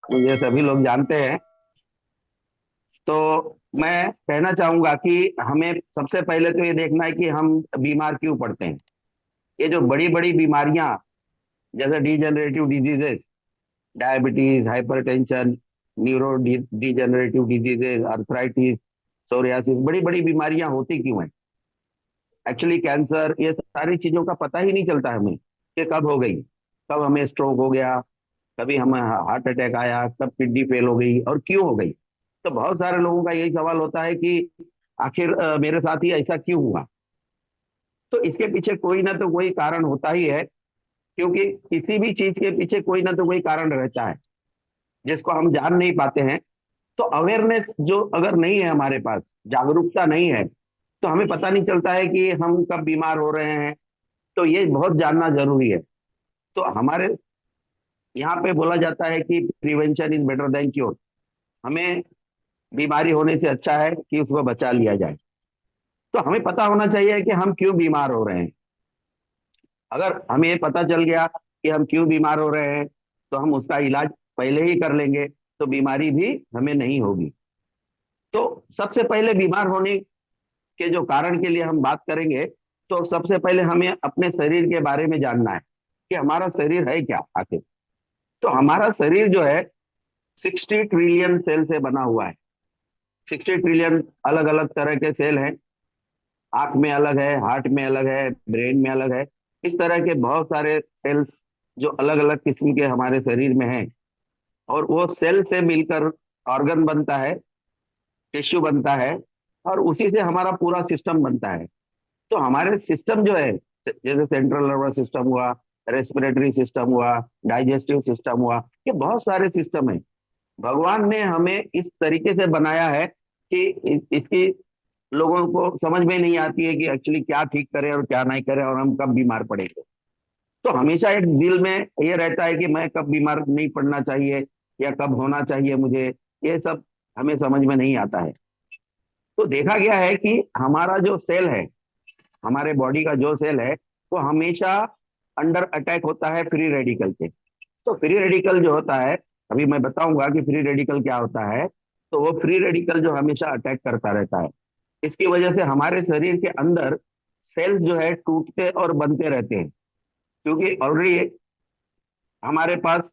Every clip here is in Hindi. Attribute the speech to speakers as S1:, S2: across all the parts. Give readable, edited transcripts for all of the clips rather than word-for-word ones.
S1: मुझे सभी लोग जानते हैं। तो मैं कहना चाहूंगा कि हमें सबसे पहले तो ये देखना है कि हम बीमार क्यों पड़ते हैं। ये जो बड़ी बड़ी बीमारियां, जैसे degenerative diseases, diabetes, hypertension, neuro degenerative diseases, arthritis, psoriasis, बड़ी बड़ी बीमारियां होती क्यों हैं? एक्चुअली कैंसर, ये सारी चीजों का पता ही नहीं चलता हमें कि कब हो गई, कब हमें स्ट्रोक हो गया, कभी हमें हार्ट अटैक आया, कब किडनी फेल हो गई और क्यों हो गई। तो बहुत सारे लोगों का यही सवाल होता है कि आखिर मेरे साथ ही ऐसा क्यों हुआ। तो इसके पीछे कोई ना तो कोई कारण होता ही है, क्योंकि किसी भी चीज के पीछे कोई ना तो कोई कारण रहता है जिसको हम जान नहीं पाते हैं। तो अवेयरनेस जो अगर नहीं है हमारे पास, जागरूकता नहीं है, तो हमें पता नहीं चलता है कि हम कब बीमार हो रहे हैं। तो ये बहुत जानना जरूरी है। तो हमारे यहाँ पे बोला जाता है कि prevention is better than cure. हमें बीमारी होने से अच्छा है कि उसको बचा लिया जाए। तो हमें पता होना चाहिए कि हम क्यों बीमार हो रहे हैं। अगर हमें ये पता चल गया कि हम क्यों बीमार हो रहे हैं, तो हम उसका इलाज पहले ही कर लेंगे, तो बीमारी भी हमें नहीं होगी। तो सबसे पहले बीमार होने के जो कारण के लिए हम बात करेंगे, तो सबसे पहले हमें अपने शरीर के बारे में जानना है कि हमारा शरीर है क्या आखिर। तो हमारा शरीर जो है 60 ट्रिलियन सेल से बना हुआ है। 60 ट्रिलियन अलग अलग तरह के सेल हैं। आंख में अलग है, हार्ट में अलग है, ब्रेन में अलग है। इस तरह के बहुत सारे सेल्स जो अलग अलग किस्म के हमारे शरीर में हैं। और वो सेल से मिलकर ऑर्गन बनता है, टिश्यू बनता है, और उसी से हमारा पूरा सिस्टम बनता है। तो हमारे सिस्टम जो है, जैसे सेंट्रल नर्वस सिस्टम हुआ, रेस्पिरेटरी सिस्टम हुआ, डाइजेस्टिव सिस्टम हुआ, ये बहुत सारे सिस्टम है। भगवान ने हमें इस तरीके से बनाया है कि इसकी लोगों को समझ में नहीं आती है कि एक्चुअली क्या ठीक करें और क्या नहीं करें और हम कब बीमार पड़ेंगे। तो हमेशा एक दिल में ये रहता है कि मैं कब बीमार नहीं पड़ना चाहिए या कब होना चाहिए मुझे। ये सब हमें समझ में नहीं आता है। तो देखा गया है कि हमारा जो सेल है, हमारे बॉडी का जो सेल है, वो हमेशा अंडर अटैक होता है फ्री रेडिकल के। तो फ्री रेडिकल जो होता है, अभी मैं बताऊंगा कि फ्री रेडिकल क्या होता है। तो वो फ्री रेडिकल जो हमेशा अटैक करता रहता है, इसकी वजह से हमारे शरीर के अंदर सेल्स जो है टूटते और बनते रहते हैं। क्योंकि ऑलरेडी हमारे पास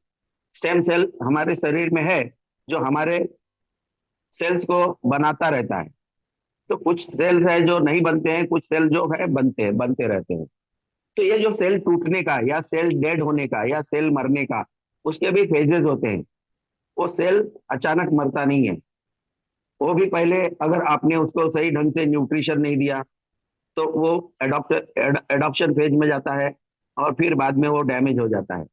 S1: स्टेम सेल हमारे शरीर में है, जो हमारे सेल्स को बनाता रहता है। तो कुछ सेल्स है जो नहीं बनते हैं, कुछ सेल जो है बनते रहते हैं। तो ये जो सेल टूटने का या सेल डेड होने का या सेल मरने का, उसके भी फेजेस होते हैं। वो सेल अचानक मरता नहीं है। वो भी पहले, अगर आपने उसको सही ढंग से न्यूट्रिशन नहीं दिया, तो वो एडॉप्शन फेज में जाता है, और फिर बाद में वो डैमेज हो जाता है।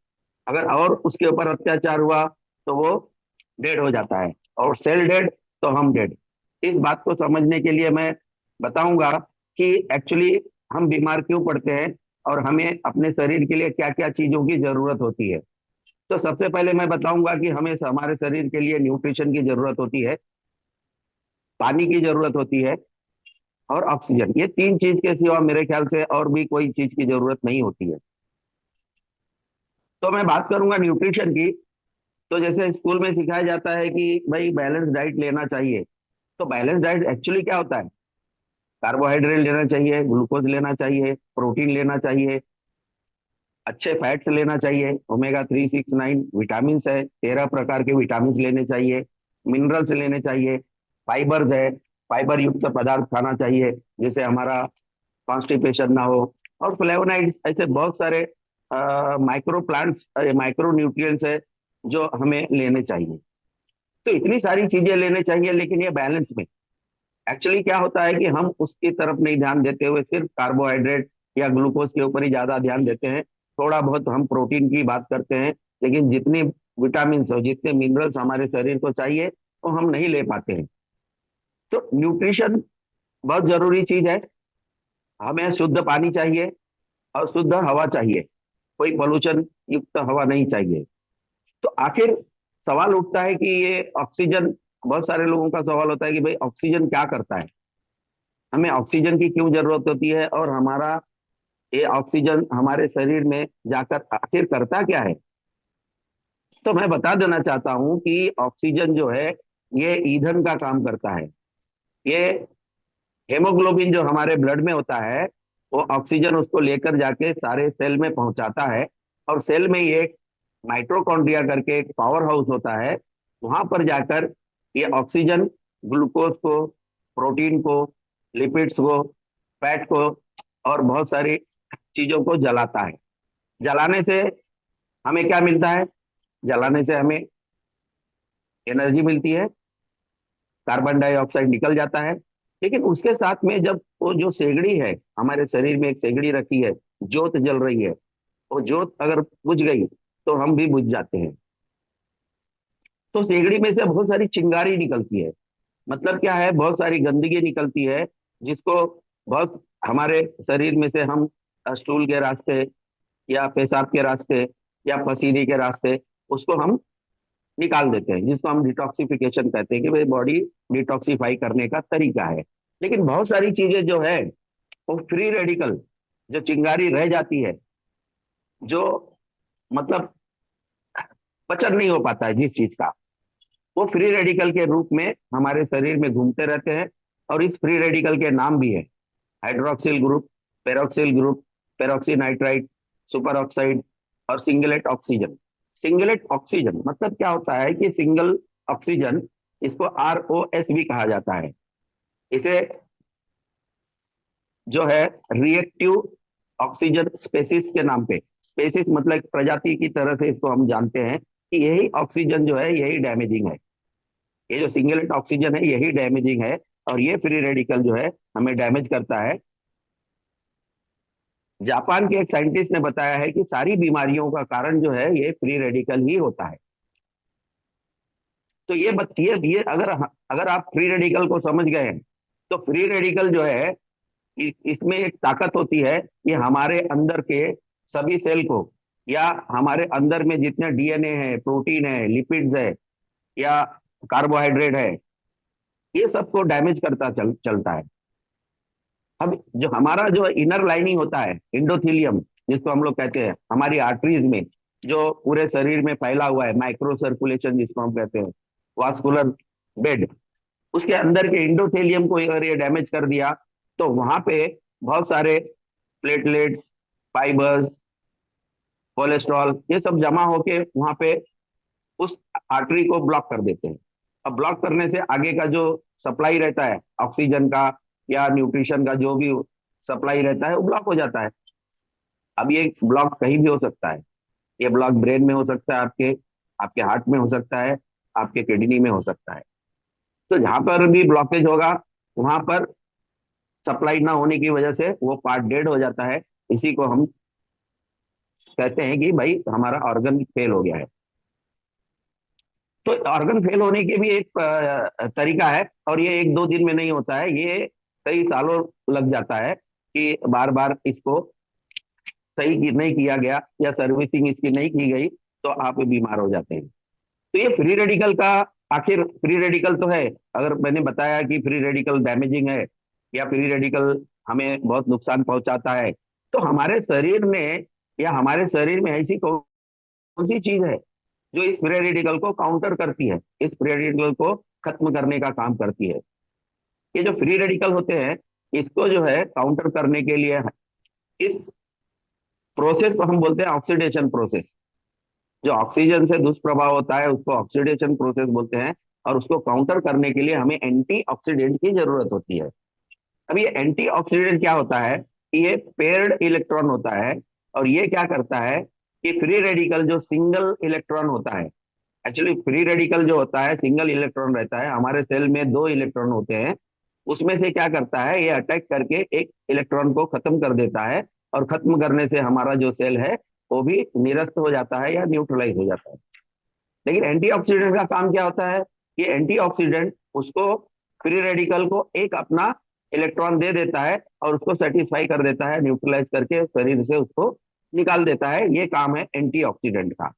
S1: अगर और उसके ऊपर अत्याचार हुआ, तो वो डेड हो जाता है। और सेल डेड, तो हम डेड। इस बात को समझने के लिए मैं बताऊंगा कि एक्चुअली हम बीमार क्यों पड़ते हैं और हमें अपने शरीर के लिए क्या क्या चीजों की जरूरत होती है। तो सबसे पहले मैं बताऊंगा कि हमें हमारे शरीर के लिए न्यूट्रिशन की जरूरत होती है, पानी की जरूरत होती है, और ऑक्सीजन। ये तीन चीज के सिवा मेरे ख्याल से और भी कोई चीज की जरूरत नहीं होती है। तो मैं बात करूंगा न्यूट्रिशन की। तो जैसे स्कूल में सिखाया जाता है कि भाई बैलेंस डाइट लेना चाहिए। तो बैलेंस डाइट एक्चुअली क्या होता है? कार्बोहाइड्रेट लेना चाहिए, ग्लूकोज लेना चाहिए, प्रोटीन लेना चाहिए, अच्छे फैट्स लेना चाहिए, ओमेगा 3, 6, 9 विटामिन है, 13 प्रकार के विटामिन लेने चाहिए, मिनरल्स लेने चाहिए, फाइबर्स है, फाइबर युक्त पदार्थ खाना चाहिए जिससे हमारा कॉन्स्टिपेशन ना हो। और फ्लेवोनाइड्स, ऐसे बहुत सारे माइक्रो प्लांट्स, माइक्रो न्यूट्रिएंट्स है जो हमें लेने चाहिए। तो इतनी सारी चीजें लेने चाहिए, लेकिन ये बैलेंस में। एक्चुअली क्या होता है कि हम उसकी तरफ नहीं ध्यान देते हुए सिर्फ कार्बोहाइड्रेट या ग्लूकोज के ऊपर ही ज्यादा ध्यान देते हैं। थोड़ा बहुत हम प्रोटीन की बात करते हैं, लेकिन जितनी विटामिन और जितने मिनरल्स हमारे शरीर को चाहिए, वो हम नहीं ले पाते हैं। तो न्यूट्रिशन बहुत जरूरी चीज है। हमें शुद्ध पानी चाहिए और शुद्ध हवा चाहिए। कोई पोल्यूशन युक्त हवा नहीं चाहिए। तो आखिर सवाल उठता है कि ये ऑक्सीजन, बहुत सारे लोगों का सवाल होता है कि भाई ऑक्सीजन क्या करता है, हमें ऑक्सीजन की क्यों जरूरत होती है, और हमारा ये ऑक्सीजन हमारे शरीर में जाकर आखिर करता क्या है। तो मैं बता देना चाहता हूं कि ऑक्सीजन जो है ये ईंधन का काम करता है। ये हेमोग्लोबिन जो हमारे ब्लड में होता है, वो ऑक्सीजन उसको लेकर जाके सारे सेल में पहुंचाता है। और सेल में ये एक माइटोकॉन्ड्रिया करके एक पावर हाउस होता है। वहां पर जाकर ये ऑक्सीजन ग्लूकोज को, प्रोटीन को, लिपिड्स को, फैट को और बहुत सारी चीजों को जलाता है। जलाने से हमें क्या मिलता है? जलाने से हमें एनर्जी मिलती है, कार्बन डाइऑक्साइड निकल जाता है। लेकिन उसके साथ में जब वो जो सेगड़ी है, हमारे शरीर में एक सेगड़ी रखी है, जोत जल रही है, वो जोत अगर बुझ गई तो हम भी बुझ जाते हैं। तो सेगड़ी में से बहुत सारी चिंगारी निकलती है। मतलब क्या है, बहुत सारी गंदगी निकलती है, जिसको बहुत हमारे शरीर में से हम स्टूल के रास्ते या पेशाब के रास्ते या पसीने के रास्ते उसको हम निकाल देते हैं, जिसको हम डिटॉक्सिफिकेशन कहते हैं कि भाई बॉडी डिटॉक्सिफाई करने का तरीका है। लेकिन बहुत सारी चीजें जो है वो फ्री रेडिकल, जो चिंगारी रह जाती है, जो मतलब पचन नहीं हो पाता है जिस चीज का, वो फ्री रेडिकल के रूप में हमारे शरीर में घूमते रहते हैं। और इस फ्री रेडिकल के नाम भी है: hydroxyl group, peroxyl group, peroxy nitride, superoxide और सिंगलेट ऑक्सीजन। सिंगलेट ऑक्सीजन मतलब क्या होता है कि सिंगल ऑक्सीजन, इसको ROS भी कहा जाता है। इसे जो है रिएक्टिव ऑक्सीजन स्पेसिस के नाम पे, स्पेसिस मतलब एक प्रजाति की तरह से इसको हम जानते हैं कि यही ऑक्सीजन जो है यही डैमेजिंग है। ये जो सिंगलेट ऑक्सीजन है यही डैमेजिंग है। और ये फ्री रेडिकल जो है हमें डैमेज करता है। जापान के एक साइंटिस्ट ने बताया है कि सारी बीमारियों का कारण जो है ये फ्री रेडिकल ही होता है। तो ये अगर अगर आप फ्री रेडिकल को समझ गए हैं, तो फ्री रेडिकल जो है इसमें एक ताकत होती है कि हमारे अंदर के सभी सेल को, या हमारे अंदर में जितने DNA है, प्रोटीन है, लिपिड्स है या कार्बोहाइड्रेट है, ये सबको डैमेज करता चलता है। अब जो हमारा जो इनर लाइनिंग होता है, इंडोथीलियम जिसको हम लोग कहते हैं, हमारी आर्टरीज में जो पूरे शरीर में फैला हुआ है, माइक्रो सर्कुलेशन जिसको हम कहते हैं, वास्कुलर बेड, उसके अंदर के इंडोथेलियम को अगर ये डैमेज कर दिया तो वहां पे बहुत सारे प्लेटलेट्स, फाइबर्स, कोलेस्ट्रॉल, ये सब जमा होके वहां पे उस आर्टरी को ब्लॉक कर देते हैं। अब ब्लॉक करने से आगे का जो सप्लाई रहता है ऑक्सीजन का या न्यूट्रिशन का, जो भी सप्लाई रहता है वो ब्लॉक हो जाता है। अब ये ब्लॉक कहीं भी हो सकता है। ये ब्लॉक ब्रेन में हो सकता है, आपके आपके हार्ट में हो सकता है, आपके किडनी में हो सकता है। तो जहां पर भी ब्लॉकेज होगा वहां पर सप्लाई ना होने की वजह से वो पार्ट डेड हो जाता है। इसी को हम कहते हैं कि भाई हमारा ऑर्गन फेल हो गया है। तो ऑर्गन फेल होने के भी एक तरीका है, और ये एक दो दिन में नहीं होता है, ये कई सालों लग जाता है कि बार बार इसको नहीं किया गया या सर्विसिंग इसकी नहीं की गई, तो आप बीमार हो जाते हैं। तो ये फ्री रेडिकल का, आखिर फ्री रेडिकल तो है, अगर मैंने बताया कि फ्री रेडिकल डैमेजिंग है या फ्री रेडिकल हमें बहुत नुकसान पहुंचाता है, तो हमारे शरीर में या हमारे शरीर में ऐसी कौन सी चीज है जो इस फ्री रेडिकल को काउंटर करती है, इस फ्री रेडिकल को खत्म करने का काम करती है? ये जो फ्री रेडिकल होते हैं, इसको जो है काउंटर करने के लिए इस प्रोसेस को हम बोलते हैं ऑक्सीडेशन प्रोसेस। जो ऑक्सीजन से दुष्प्रभाव होता है उसको ऑक्सीडेशन प्रोसेस बोलते हैं। और उसको काउंटर करने के लिए हमें एंटीऑक्सीडेंट की जरूरत होती है। अब ये एंटीऑक्सीडेंट क्या होता है कि ये पेयर्ड इलेक्ट्रॉन होता है। और ये क्या करता है कि फ्री रेडिकल जो सिंगल इलेक्ट्रॉन होता है, एक्चुअली फ्री रेडिकल जो होता है सिंगल इलेक्ट्रॉन रहता है, हमारे सेल में दो इलेक्ट्रॉन होते हैं, उसमें से क्या करता है ये अटैक करके एक इलेक्ट्रॉन को खत्म कर देता है। और खत्म करने से हमारा जो सेल है वो भी निरस्त हो जाता है या न्यूट्रलाइज हो जाता है। लेकिन एंटीऑक्सीडेंट का काम क्या होता है? ये एंटीऑक्सीडेंट उसको, फ्री रेडिकल को एक अपना इलेक्ट्रॉन दे देता है और उसको सेटिस्फाई कर देता है, न्यूट्रलाइज करके शरीर से उसको निकाल देता है। ये काम है एंटीऑक्सीडेंट का।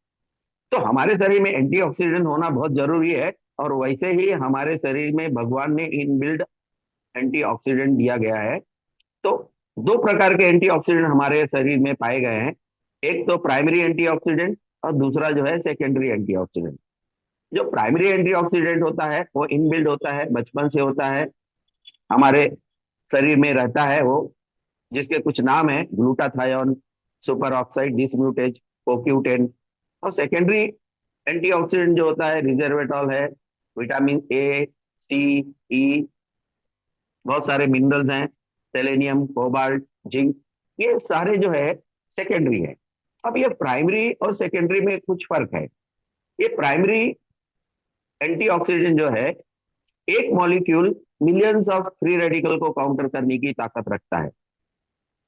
S1: तो हमारे शरीर में एंटीऑक्सीडेंट होना बहुत जरूरी है। और वैसे ही हमारे शरीर में भगवान ने इनबिल्ड एंटीऑक्सीडेंट दिया गया है। तो दो प्रकार के एंटीऑक्सीडेंट हमारे शरीर में पाए गए हैं। एक तो प्राइमरी एंटीऑक्सीडेंट और दूसरा जो है सेकेंडरी एंटीऑक्सीडेंट। जो प्राइमरी एंटीऑक्सीडेंट होता है वो इनबिल्ड होता है, बचपन से होता है, हमारे शरीर में रहता है वो, जिसके कुछ नाम है: ग्लूटाथायोन, सुपर ऑक्साइड डिसम्यूटेज, कोक्यूटेन। और सेकेंडरी एंटीऑक्सीडेंट जो होता है रिजर्वेटॉल है, विटामिन ए, सी, ई, बहुत सारे मिनरल्स हैं, सेलेनियम, कोबाल्ट, जिंक, ये सारे जो है सेकेंडरी है। अब ये प्राइमरी और सेकेंडरी में कुछ फर्क है। ये प्राइमरी एंटीऑक्सीडेंट जो है, एक molecule millions of free radical को काउंटर करने की ताकत रखता है।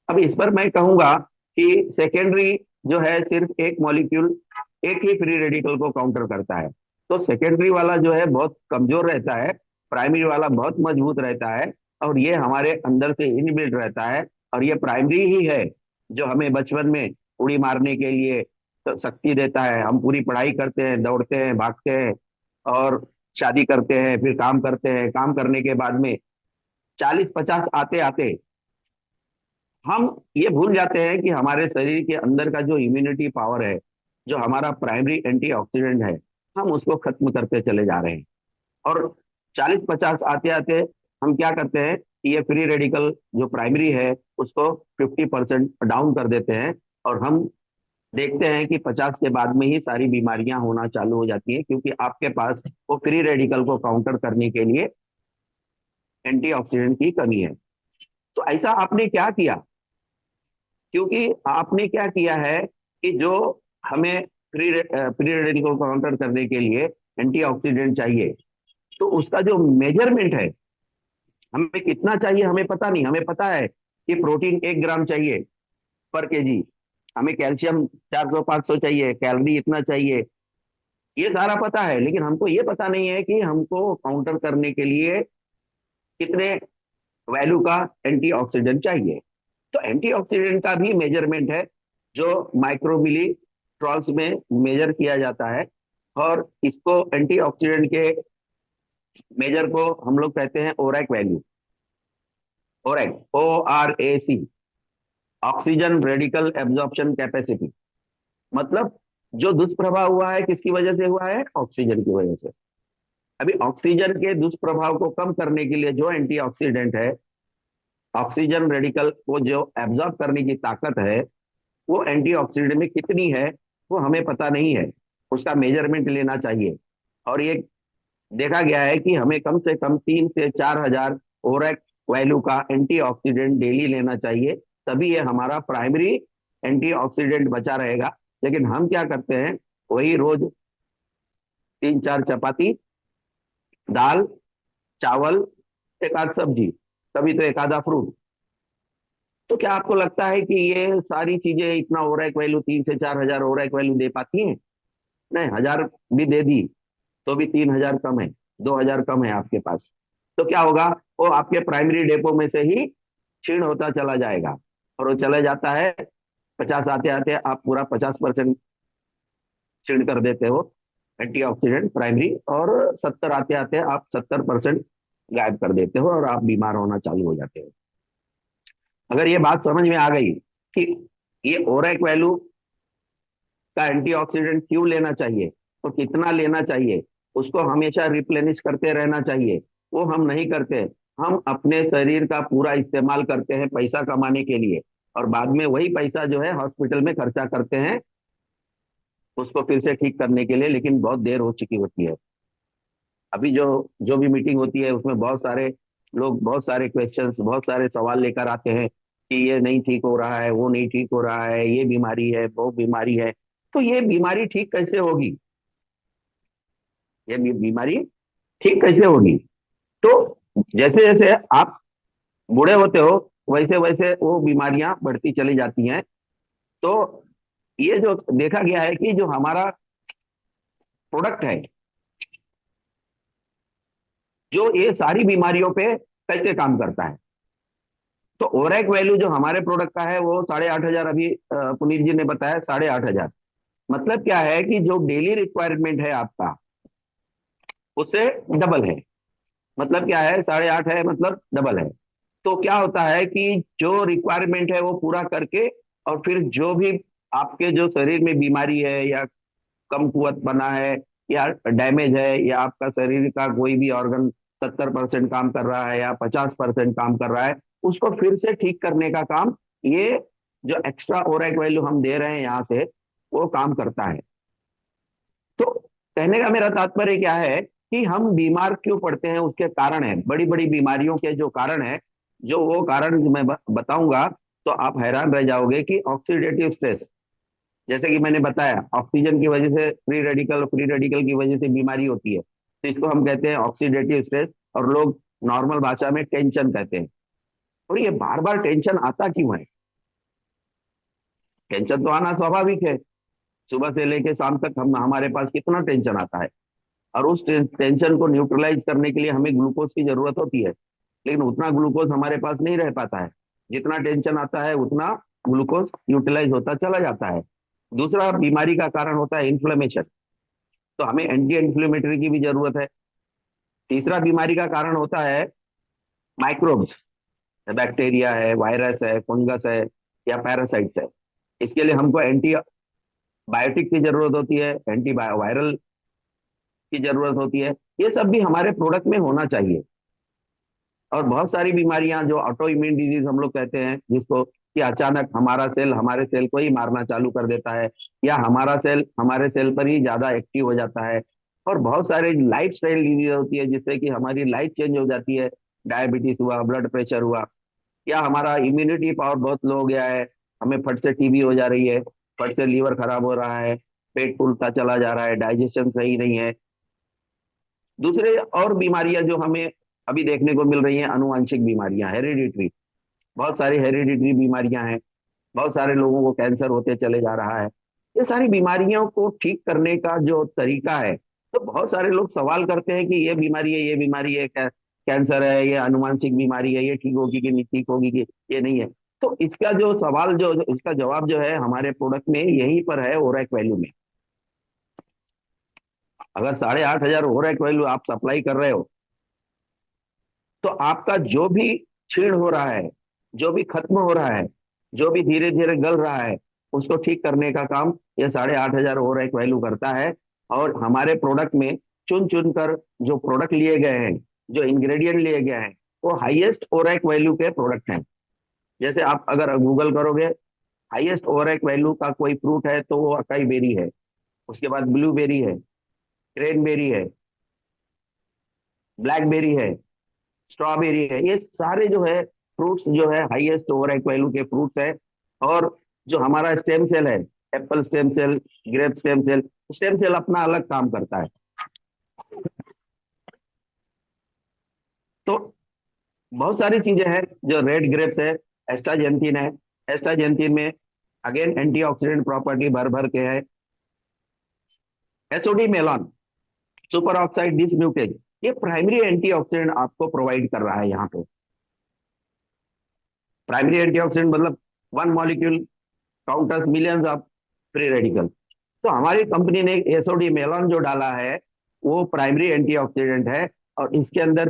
S1: अब इस पर मैं कहूंगा कि सेकेंडरी जो है सिर्फ एक मॉलिक्यूल, एक ही फ्री रेडिकल को काउंटर करता है। तो सेकेंडरी वाला जो है बहुत कमजोर रहता है, प्राइमरी वाला बहुत मजबूत रहता है, और ये हमारे अंदर से इनबिल्ट रहता है। और ये प्राइमरी ही है जो हमें बचपन में उड़ी मारने के लिए शक्ति देता है। हम पूरी पढ़ाई करते हैं, दौड़ते हैं, भागते हैं, और शादी करते हैं, फिर काम करते हैं। काम करने के बाद में 40-50 आते आते हम ये भूल जाते हैं कि हमारे शरीर के अंदर का जो इम्यूनिटी पावर है, जो हमारा प्राइमरी एंटीऑक्सीडेंट है, हम उसको खत्म करते चले जा रहे हैं। और 40-50 आते आते हम क्या करते हैं कि ये फ्री रेडिकल जो प्राइमरी है उसको 50% डाउन कर देते हैं, और हम देखते हैं कि 50 के बाद में ही सारी बीमारियां होना चालू हो जाती हैं, क्योंकि आपके पास वो फ्री रेडिकल को काउंटर करने के लिए एंटीऑक्सीडेंट की कमी है। तो ऐसा आपने क्या किया? क्योंकि आपने क्या किया है कि जो हमें फ्री रेडिकल को काउंटर करने के लिए एंटीऑक्सीडेंट चाहिए, तो उसका जो मेजरमेंट है, हमें कितना चाहिए हमें पता नहीं। हमें पता है कि प्रोटीन 1 ग्राम चाहिए पर केजी, हमें कैल्शियम 400-500 चाहिए, कैलोरी इतना चाहिए, ये सारा पता है। लेकिन हमको ये पता नहीं है कि हमको काउंटर करने के लिए कितने वैल्यू का एंटीऑक्सीडेंट चाहिए। तो एंटीऑक्सीडेंट का भी मेजरमेंट है, जो माइक्रोमिली ट्रॉल्स में मेजर किया जाता है। और इसको एंटीऑक्सीडेंट के मेजर को हम लोग कहते हैं ORAC value. ORAC, ORAC, oxygen radical absorption capacity. मतलब जो दुष्प्रभाव हुआ है किसकी वजह से हुआ है? ऑक्सीजन की वजह से। अभी ऑक्सीजन के दुष्प्रभाव को कम करने के लिए जो एंटीऑक्सीडेंट है, ऑक्सीजन रेडिकल को जो एब्जॉर्ब करने की ताकत है, वो एंटीऑक्सीडेंट में कितनी है वो हमें पता नहीं है। उसका मेजरमेंट लेना चाहिए। और ये देखा गया है कि हमें कम से कम 3 से 4 हजार ओरेक वैल्यू का एंटीऑक्सीडेंट डेली लेना चाहिए, तभी ये हमारा प्राइमरी एंटीऑक्सीडेंट बचा रहेगा। लेकिन हम क्या करते हैं, वही रोज 3-4 चपाती, दाल, चावल, एक आध सब्जी, कभी तो एक आधा फ्रूट। तो क्या आपको लगता है कि ये सारी चीजें इतना ओरेक वैल्यू, 3 से 4 हजार ओरेक वैल्यू दे पाती हैं? नहीं, 1000 भी दे दी तो भी 3000 कम है, 2000 कम है आपके पास। तो क्या होगा, वो आपके प्राइमरी डेपो में से ही क्षीण होता चला जाएगा। और वो चले जाता है, 50 आते आते आप पूरा 50% क्षीण कर देते हो एंटीऑक्सीडेंट प्राइमरी, और 70 आते आते आप 70% गायब कर देते हो, और आप बीमार होना चालू हो जाते हो। अगर ये बात समझ में आ गई कि ये ओरेक वैल्यू का एंटीऑक्सीडेंट क्यों लेना चाहिए और कितना लेना चाहिए, उसको हमेशा रिप्लेनिश करते रहना चाहिए, वो हम नहीं करते। हम अपने शरीर का पूरा इस्तेमाल करते हैं पैसा कमाने के लिए, और बाद में वही पैसा जो है हॉस्पिटल में खर्चा करते हैं उसको फिर से ठीक करने के लिए, लेकिन बहुत देर हो चुकी होती है। अभी जो जो भी मीटिंग होती है उसमें बहुत सारे लोग बहुत सारे क्वेश्चंस, बहुत सारे सवाल लेकर आते हैं कि ये नहीं ठीक हो रहा है, वो नहीं ठीक हो रहा है, ये बीमारी है, वो बीमारी है। तो ये बीमारी ठीक कैसे होगी? ये बीमारी ठीक कैसे होगी? तो जैसे जैसे आप बूढ़े होते हो, वैसे वैसे वो बीमारियां बढ़ती चली जाती हैं। तो ये जो देखा गया है कि जो हमारा प्रोडक्ट है, जो ये सारी बीमारियों पे कैसे काम करता है। तो ओरेक वैल्यू जो हमारे प्रोडक्ट का है वो 8,500, अभी पुनीत जी ने बताया 8,500। मतलब क्या है कि जो डेली रिक्वायरमेंट है आपका, उससे डबल है। मतलब क्या है, 8.5 है मतलब डबल है। तो क्या होता है कि जो रिक्वायरमेंट है वो पूरा करके, और फिर जो भी आपके जो शरीर में बीमारी है या कमकुवत बना है या डैमेज है, या आपका शरीर का कोई भी ऑर्गन 70% काम कर रहा है या 50% काम कर रहा है, उसको फिर से ठीक करने का काम ये जो एक्स्ट्रा ओरेक वैल्यू हम दे रहे हैं यहाँ से, वो काम करता है। तो कहने का मेरा तात्पर्य क्या है कि हम बीमार क्यों पड़ते हैं, उसके कारण है, बड़ी बड़ी बीमारियों के जो कारण है, जो वो कारण जो मैं बताऊंगा, तो आप हैरान रह जाओगे कि ऑक्सीडेटिव स्ट्रेस, जैसे कि मैंने बताया ऑक्सीजन की वजह से फ्री रेडिकल की वजह से बीमारी होती है, तो इसको हम कहते हैं ऑक्सीडेटिव स्ट्रेस, और लोग नॉर्मल भाषा में टेंशन कहते हैं। और ये बार बार टेंशन आता क्यों है? टेंशन तो आना स्वाभाविक है, सुबह से लेके शाम तक हम हमारे पास कितना टेंशन आता है, और उस टेंशन को न्यूट्रलाइज करने के लिए हमें ग्लूकोज की जरूरत होती है, लेकिन उतना ग्लूकोज हमारे पास नहीं रह पाता है। जितना टेंशन आता है उतना ग्लूकोज यूटिलाइज होता चला जाता है। दूसरा बीमारी का कारण होता है इन्फ्लेमेशन, तो हमें एंटी इन्फ्लेमेटरी की भी जरूरत है। तीसरा बीमारी का कारण होता है माइक्रोब्स, बैक्टीरिया है, वायरस है, फंगस है, या पैरासाइट्स है। इसके लिए हमको एंटीबायोटिक की जरूरत होती है, एंटी वायरल की जरूरत होती है। ये सब भी हमारे प्रोडक्ट में होना चाहिए। और बहुत सारी बीमारियां जो ऑटो इम्यून डिजीज हम लोग कहते हैं, जिसको कि अचानक हमारा सेल हमारे सेल को ही मारना चालू कर देता है, या हमारा सेल हमारे सेल पर ही ज्यादा एक्टिव हो जाता है। और बहुत सारे लाइफ स्टाइल डिजीज होती है जिससे कि हमारी लाइफ चेंज हो जाती है, डायबिटीज हुआ, ब्लड प्रेशर हुआ, या हमारा इम्यूनिटी पावर बहुत लो हो गया है, हमें फट से टीबी हो जा रही है, फट से लीवर खराब हो रहा है, पेट फूलता चला जा रहा है, डाइजेशन सही नहीं है। दूसरे और बीमारियां जो हमें अभी देखने को मिल रही हैं, अनुवांशिक बीमारियां, हेरिडिटरी, बहुत सारी हेरिडिटरी बीमारियां हैं, बहुत सारे लोगों को कैंसर होते चले जा रहा है। ये सारी बीमारियों को ठीक करने का जो तरीका है, तो बहुत सारे लोग सवाल करते हैं कि ये बीमारी है, ये बीमारी है, कैंसर है, ये अनुवांशिक बीमारी है, ये ठीक होगी कि नहीं ठीक होगी कि ये नहीं है। तो इसका जो सवाल जो इसका जवाब जो है हमारे प्रोडक्ट में यहीं पर है, ओरेक वैल्यू में। अगर 8,500 ओरेक वैल्यू आप सप्लाई कर रहे हो, तो आपका जो भी छीण हो रहा है, जो भी खत्म हो रहा है, जो भी धीरे धीरे गल रहा है, उसको ठीक करने का काम ये 8,500 और एक वैल्यू करता है। और हमारे प्रोडक्ट में चुन चुन कर जो प्रोडक्ट लिए गए हैं, जो इंग्रेडिएंट लिए गए हैं, वो हाईएस्ट ओरेक वैल्यू के प्रोडक्ट हैं। जैसे आप अगर गूगल करोगे, हाईएस्ट ओरेक वैल्यू का कोई फ्रूट है तो वो अकाई बेरी है, उसके बाद ब्लूबेरी है, क्रेनबेरी है, ब्लैकबेरी है, स्ट्रॉबेरी है। ये सारे जो है फ्रूट्स जो है हाईएस्ट ओवरएक वैल्यू के फ्रूट्स है। और जो हमारा स्टेम सेल है, apple stem cell, grape stem cell अपना अलग काम करता है। तो बहुत सारी चीजें हैं, जो रेड ग्रेप्स है, एस्टाजेंथिन है, एस्टाजेंथिन में अगेन एंटीऑक्सीडेंट प्रॉपर्टी भर भर के है। SOD melon, super oxide dismutase, ये प्राइमरी एंटीऑक्सीडेंट आपको प्रोवाइड कर रहा है यहाँ पे। प्राइमरी एंटीऑक्सीडेंट मतलब one molecule counters millions of free radical. तो हमारी कंपनी ने एसओडी मेलॉन जो डाला है, वो प्राइमरी एंटीऑक्सीडेंट है। और इसके अंदर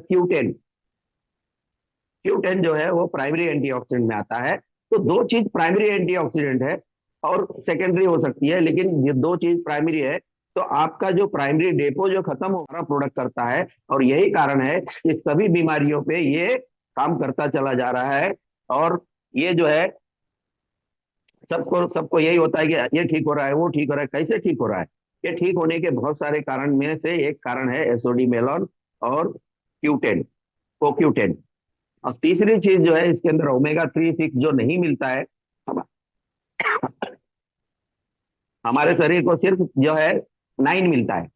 S1: क्यू10 जो है वो प्राइमरी एंटीऑक्सीडेंट में आता है। तो दो चीज प्राइमरी एंटीऑक्सीडेंट है और सेकेंडरी हो सकती है, लेकिन ये दो चीज प्राइमरी है। तो आपका जो प्राइमरी डेपो जो खत्म हो रहा प्रोडक्ट करता है, और यही कारण है कि सभी बीमारियों पे ये काम करता चला जा रहा है। और ये जो है सबको सबको यही होता है कि ये ठीक हो रहा है, वो ठीक हो रहा है, कैसे ठीक हो रहा है? ये ठीक होने के बहुत सारे कारण में से एक कारण है एसओडी मेलॉन और क्यू10, CoQ10। और तीसरी चीज जो है इसके अंदर ओमेगा 3 6 जो नहीं मिलता है। हम, हमारे शरीर को सिर्फ जो है 9 मिलता है।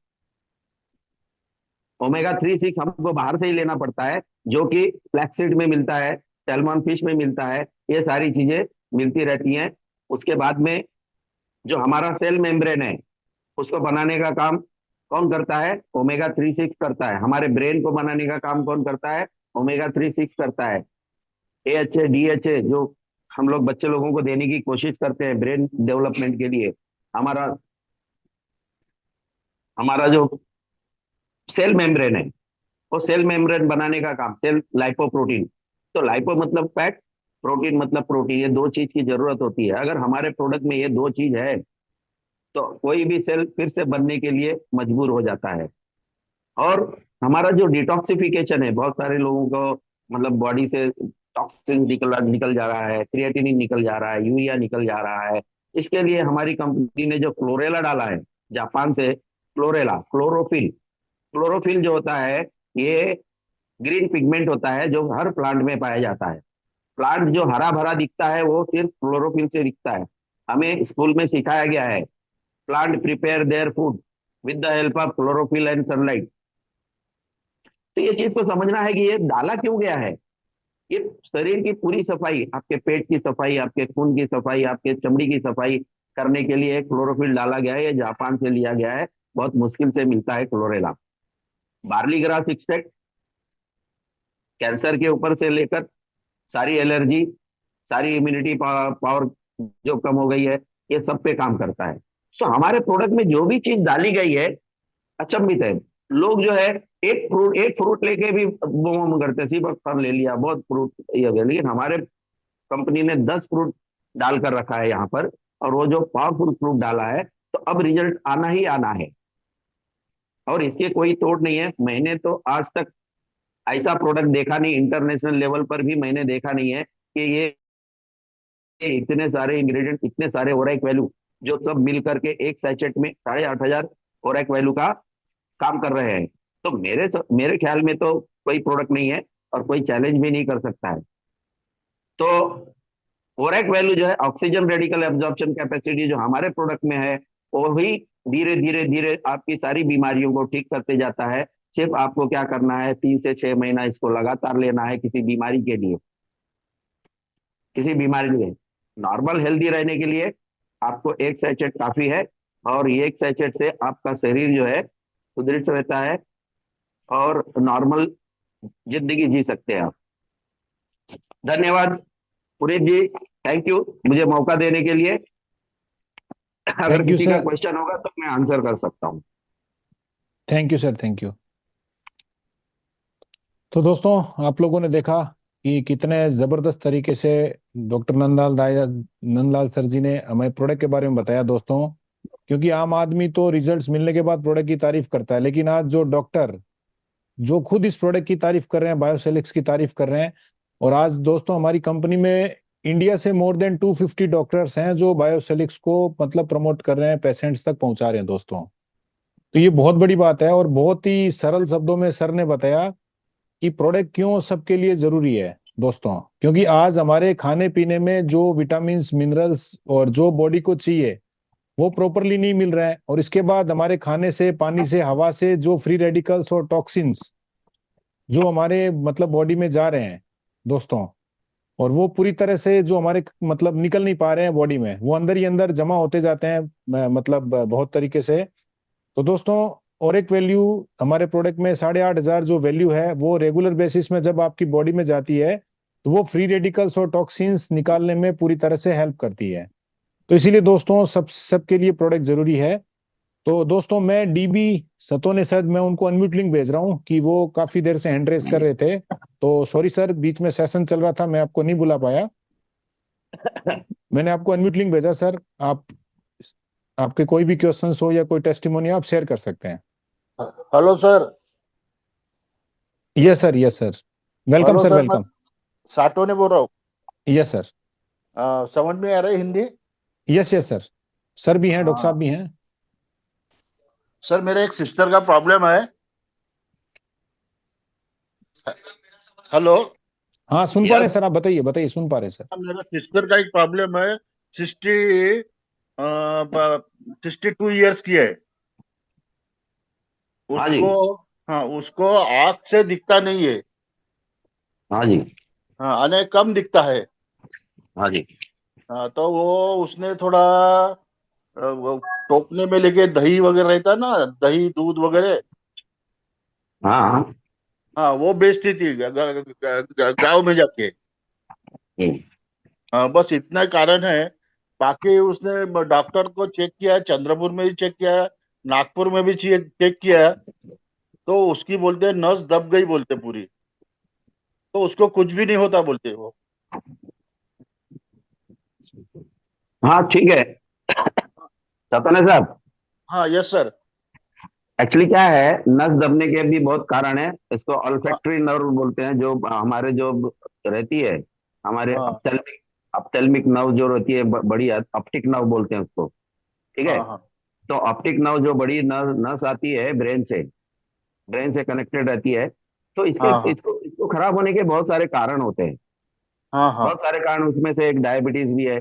S1: ओमेगा 3 6 हमको बाहर से ही लेना पड़ता है, जो कि फ्लैक्सीड में मिलता है, सैल्मन फिश में मिलता है, ये सारी चीजें मिलती रहती हैं। उसके बाद में जो हमारा सेल मेम्ब्रेन है, उसको बनाने का काम कौन करता है? ओमेगा 3 6 करता है। हमारे ब्रेन को बनाने का काम कौन करता है? ओमेगा 3 6 करता है। AHA DHA जो हम लोग बच्चे लोगों को देने की कोशिश करते हैं ब्रेन डेवलपमेंट के लिए, हमारा हमारा जो सेल मेम्ब्रेन है, वो सेल मेम्ब्रेन बनाने का काम, सेल लाइपोप्रोटीन। तो लाइपो मतलब फैट, प्रोटीन मतलब प्रोटीन, ये दो चीज की जरूरत होती है। अगर हमारे प्रोडक्ट में ये दो चीज है, तो कोई भी सेल फिर से बनने के लिए मजबूर हो जाता है। और हमारा जो डिटॉक्सिफिकेशन है, बहुत सारे लोगों को मतलब बॉडी से टॉक्सिन निकल निकल जा रहा है, क्रिएटिनिन निकल जा रहा है, यूरिया निकल जा रहा है। इसके लिए हमारी कंपनी ने जो क्लोरेला डाला है जापान से, क्लोरेला, क्लोरोफिल। क्लोरोफिल जो होता है, ये ग्रीन पिगमेंट होता है जो हर प्लांट में पाया जाता है। प्लांट जो हरा भरा दिखता है वो सिर्फ क्लोरोफिल से दिखता है। हमें स्कूल में सिखाया गया है, plant prepare their food with the help of chlorophyll and sunlight. तो ये चीज को समझना है कि ये डाला क्यों गया है। ये शरीर की पूरी सफाई, आपके पेट की सफाई, आपके खून की सफाई, आपके चमड़ी की सफाई करने के लिए क्लोरोफिल डाला गया है। ये जापान से लिया गया है, बहुत मुश्किल से मिलता है chlorella. Barley grass extract cancer के ऊपर से लेकर सारी एलर्जी, सारी इम्यूनिटी पावर जो कम हो गई है, ये सब पे काम करता है। तो हमारे प्रोडक्ट में जो भी चीज डाली गई है, अचंभित है। लोग जो है एक फ्रूट लेके भी बोम करते हैं, सिर्फ फल ले लिया, बहुत फ्रूट ये हो गया। लेकिन हमारे कंपनी ने 10 फ्रूट डालकर रखा है यहाँ पर, और वो जो पावरफुल फ्रूट डाला है, तो अब रिजल्ट आना ही आना है। और इसके कोई तोड़ नहीं है। मैंने तो आज तक ऐसा प्रोडक्ट देखा नहीं, इंटरनेशनल लेवल पर भी मैंने देखा नहीं है कि ये इतने सारे इंग्रेडिएंट, इतने सारे ओरेक वैल्यू जो सब मिल करके एक सैचेट में 8,500 ओरेक वैल्यू का काम कर रहे हैं। तो मेरे ख्याल में तो कोई प्रोडक्ट नहीं है, और कोई चैलेंज भी नहीं कर सकता है। तो ओरेक वैल्यू जो है, ऑक्सीजन रेडिकल एब्जॉर्प्शन कैपेसिटी, जो हमारे प्रोडक्ट में है, वो ही धीरे धीरे धीरे आपकी सारी बीमारियों को ठीक करते जाता है। सिर्फ आपको क्या करना है, 3 से 6 महीना इसको लगातार लेना है किसी बीमारी के लिए। किसी बीमारी के लिए, नॉर्मल हेल्दी रहने के लिए आपको एक सैचेट काफी है। और ये एक सैचेट से आपका शरीर जो है सुदृढ़ रहता है, और नॉर्मल जिंदगी जी सकते हैं आप। धन्यवाद पुनीत जी, थैंक यू मुझे मौका देने के लिए। अगर
S2: थैंक यू
S1: किसी का
S2: सर।
S1: क्वेश्चन होगा तो मैं आंसर कर सकता हूँ।
S2: Thank you sir, thank you. तो दोस्तों, आप लोगों ने देखा कि कितने जबरदस्त तरीके से डॉक्टर नंदलाल सर जी ने हमें प्रोडक्ट के बारे में बताया दोस्तों। क्योंकि आम आदमी तो रिजल्ट्स मिलने के बाद प्रोडक्ट की तारीफ करता है, लेकिन आज जो डॉक्टर जो खुद इस प्रोडक्ट की तारीफ कर रहे हैं, बायोसेलिक्स की तारीफ कर रहे हैं। और आज दोस्तों हमारी कंपनी में इंडिया से मोर देन 250 डॉक्टर्स हैं जो बायोसेलिक्स को मतलब प्रमोट कर रहे हैं, पेशेंट्स तक पहुंचा रहे हैं दोस्तों। तो ये बहुत बड़ी बात है, और बहुत ही सरल शब्दों में सर ने बताया कि प्रोडक्ट क्यों सबके लिए जरूरी है दोस्तों। क्योंकि आज हमारे खाने पीने में जो विटामिन मिनरल्स और जो बॉडी को चाहिए वो प्रॉपरली नहीं मिल रहा है। और इसके बाद हमारे खाने से, पानी से, हवा से जो फ्री रेडिकल्स और टॉक्सिन्स जो हमारे मतलब बॉडी में जा रहे हैं दोस्तों, और वो पूरी तरह से जो हमारे मतलब निकल नहीं पा रहे हैं बॉडी में, वो अंदर ही अंदर जमा होते जाते हैं मतलब बहुत तरीके से। तो दोस्तों, और एक वैल्यू हमारे प्रोडक्ट में 8,500 जो वैल्यू है, वो रेगुलर बेसिस में जब आपकी बॉडी में जाती है तो वो फ्री रेडिकल्स और टॉक्सिन्स निकालने में पूरी तरह से हेल्प करती है। तो इसीलिए दोस्तों सबके लिए प्रोडक्ट जरूरी है। तो दोस्तों, मैं डीबी सतोने सर, मैं उनको अनम्यूट लिंक भेज रहा हूँ कि वो काफी देर से हैंड रेस कर रहे थे। तो सॉरी सर, बीच में सेशन चल रहा था, मैं आपको नहीं बुला पाया। मैंने आपको अनम्यूट लिंक भेजा सर। आप आपके कोई भी क्वेश्चंस हो या कोई टेस्टिमोनी आप शेयर कर सकते हैं।
S3: Hello sir.
S2: Yes sir, yes sir. Welcome
S3: hello
S2: sir,
S3: sir, मैं
S2: वेलकम।
S3: साटो ने बोल रहा हूँ।
S2: Yes sir.
S3: समझ में आ रहा है Hindi?
S2: Yes yes sir. Sir भी हैं, डॉक्टर
S3: हाँ
S2: साहब भी हैं।
S3: सर, मेरे एक सिस्टर का प्रॉब्लम है। हेलो।
S2: हाँ, सुन पा रहे
S1: यस।
S2: हैं सर, आप बताइए बताइए, सुन पा रहे हैं सर।
S3: मेरे सिस्टर का एक प्रॉब्लम है। 62 ईयर्स की है
S1: हाँ जी।
S3: उसको। हाँ, उसको आँख से दिखता नहीं है।
S1: हाँ जी।
S3: हाँ, अनेक कम दिखता है।
S1: हाँ जी।
S3: हाँ, तो वो उसने थोड़ा वो टोकने में लेके दही वगैरह रहता है ना, दही दूध वगैरह।
S1: हाँ हाँ।
S3: हाँ, वो बेचती थी गांव में जाके।
S1: हम्म।
S3: हाँ, बस इतना कारण है। बाकी उसने डॉक्टर को चेक किया, चंद्रपुर में भी चेक किया, नागपुर में भी चेक किया। तो उसकी बोलते हैं नस दब गई बोलते पूरी। तो उसको कुछ भी नहीं होता बोलते वो।
S1: हाँ ठीक है। सतने साहब,
S3: हाँ, यस सर।
S1: एक्चुअली क्या है, नस दबने के भी बहुत कारण है। इसको
S3: हाँ
S1: ऑल्फैक्टरी नर्व बोलते हैं, जो हमारे जो रहती है, हमारे
S3: हाँ
S1: अपथेल्मिक नर्व जो रहती है, बड़ी ऑप्टिक नर्व बोलते हैं उसको। ठीक है।
S3: हाँ हाँ
S1: तो ऑप्टिक नर्व जो बड़ी नस नस आती है ब्रेन से कनेक्टेड रहती है। तो इसके
S3: हाँ हाँ
S1: इसको इसको खराब होने के बहुत सारे कारण होते हैं।
S3: हाँ हाँ
S1: बहुत सारे कारण, उसमें से एक डायबिटीज भी है,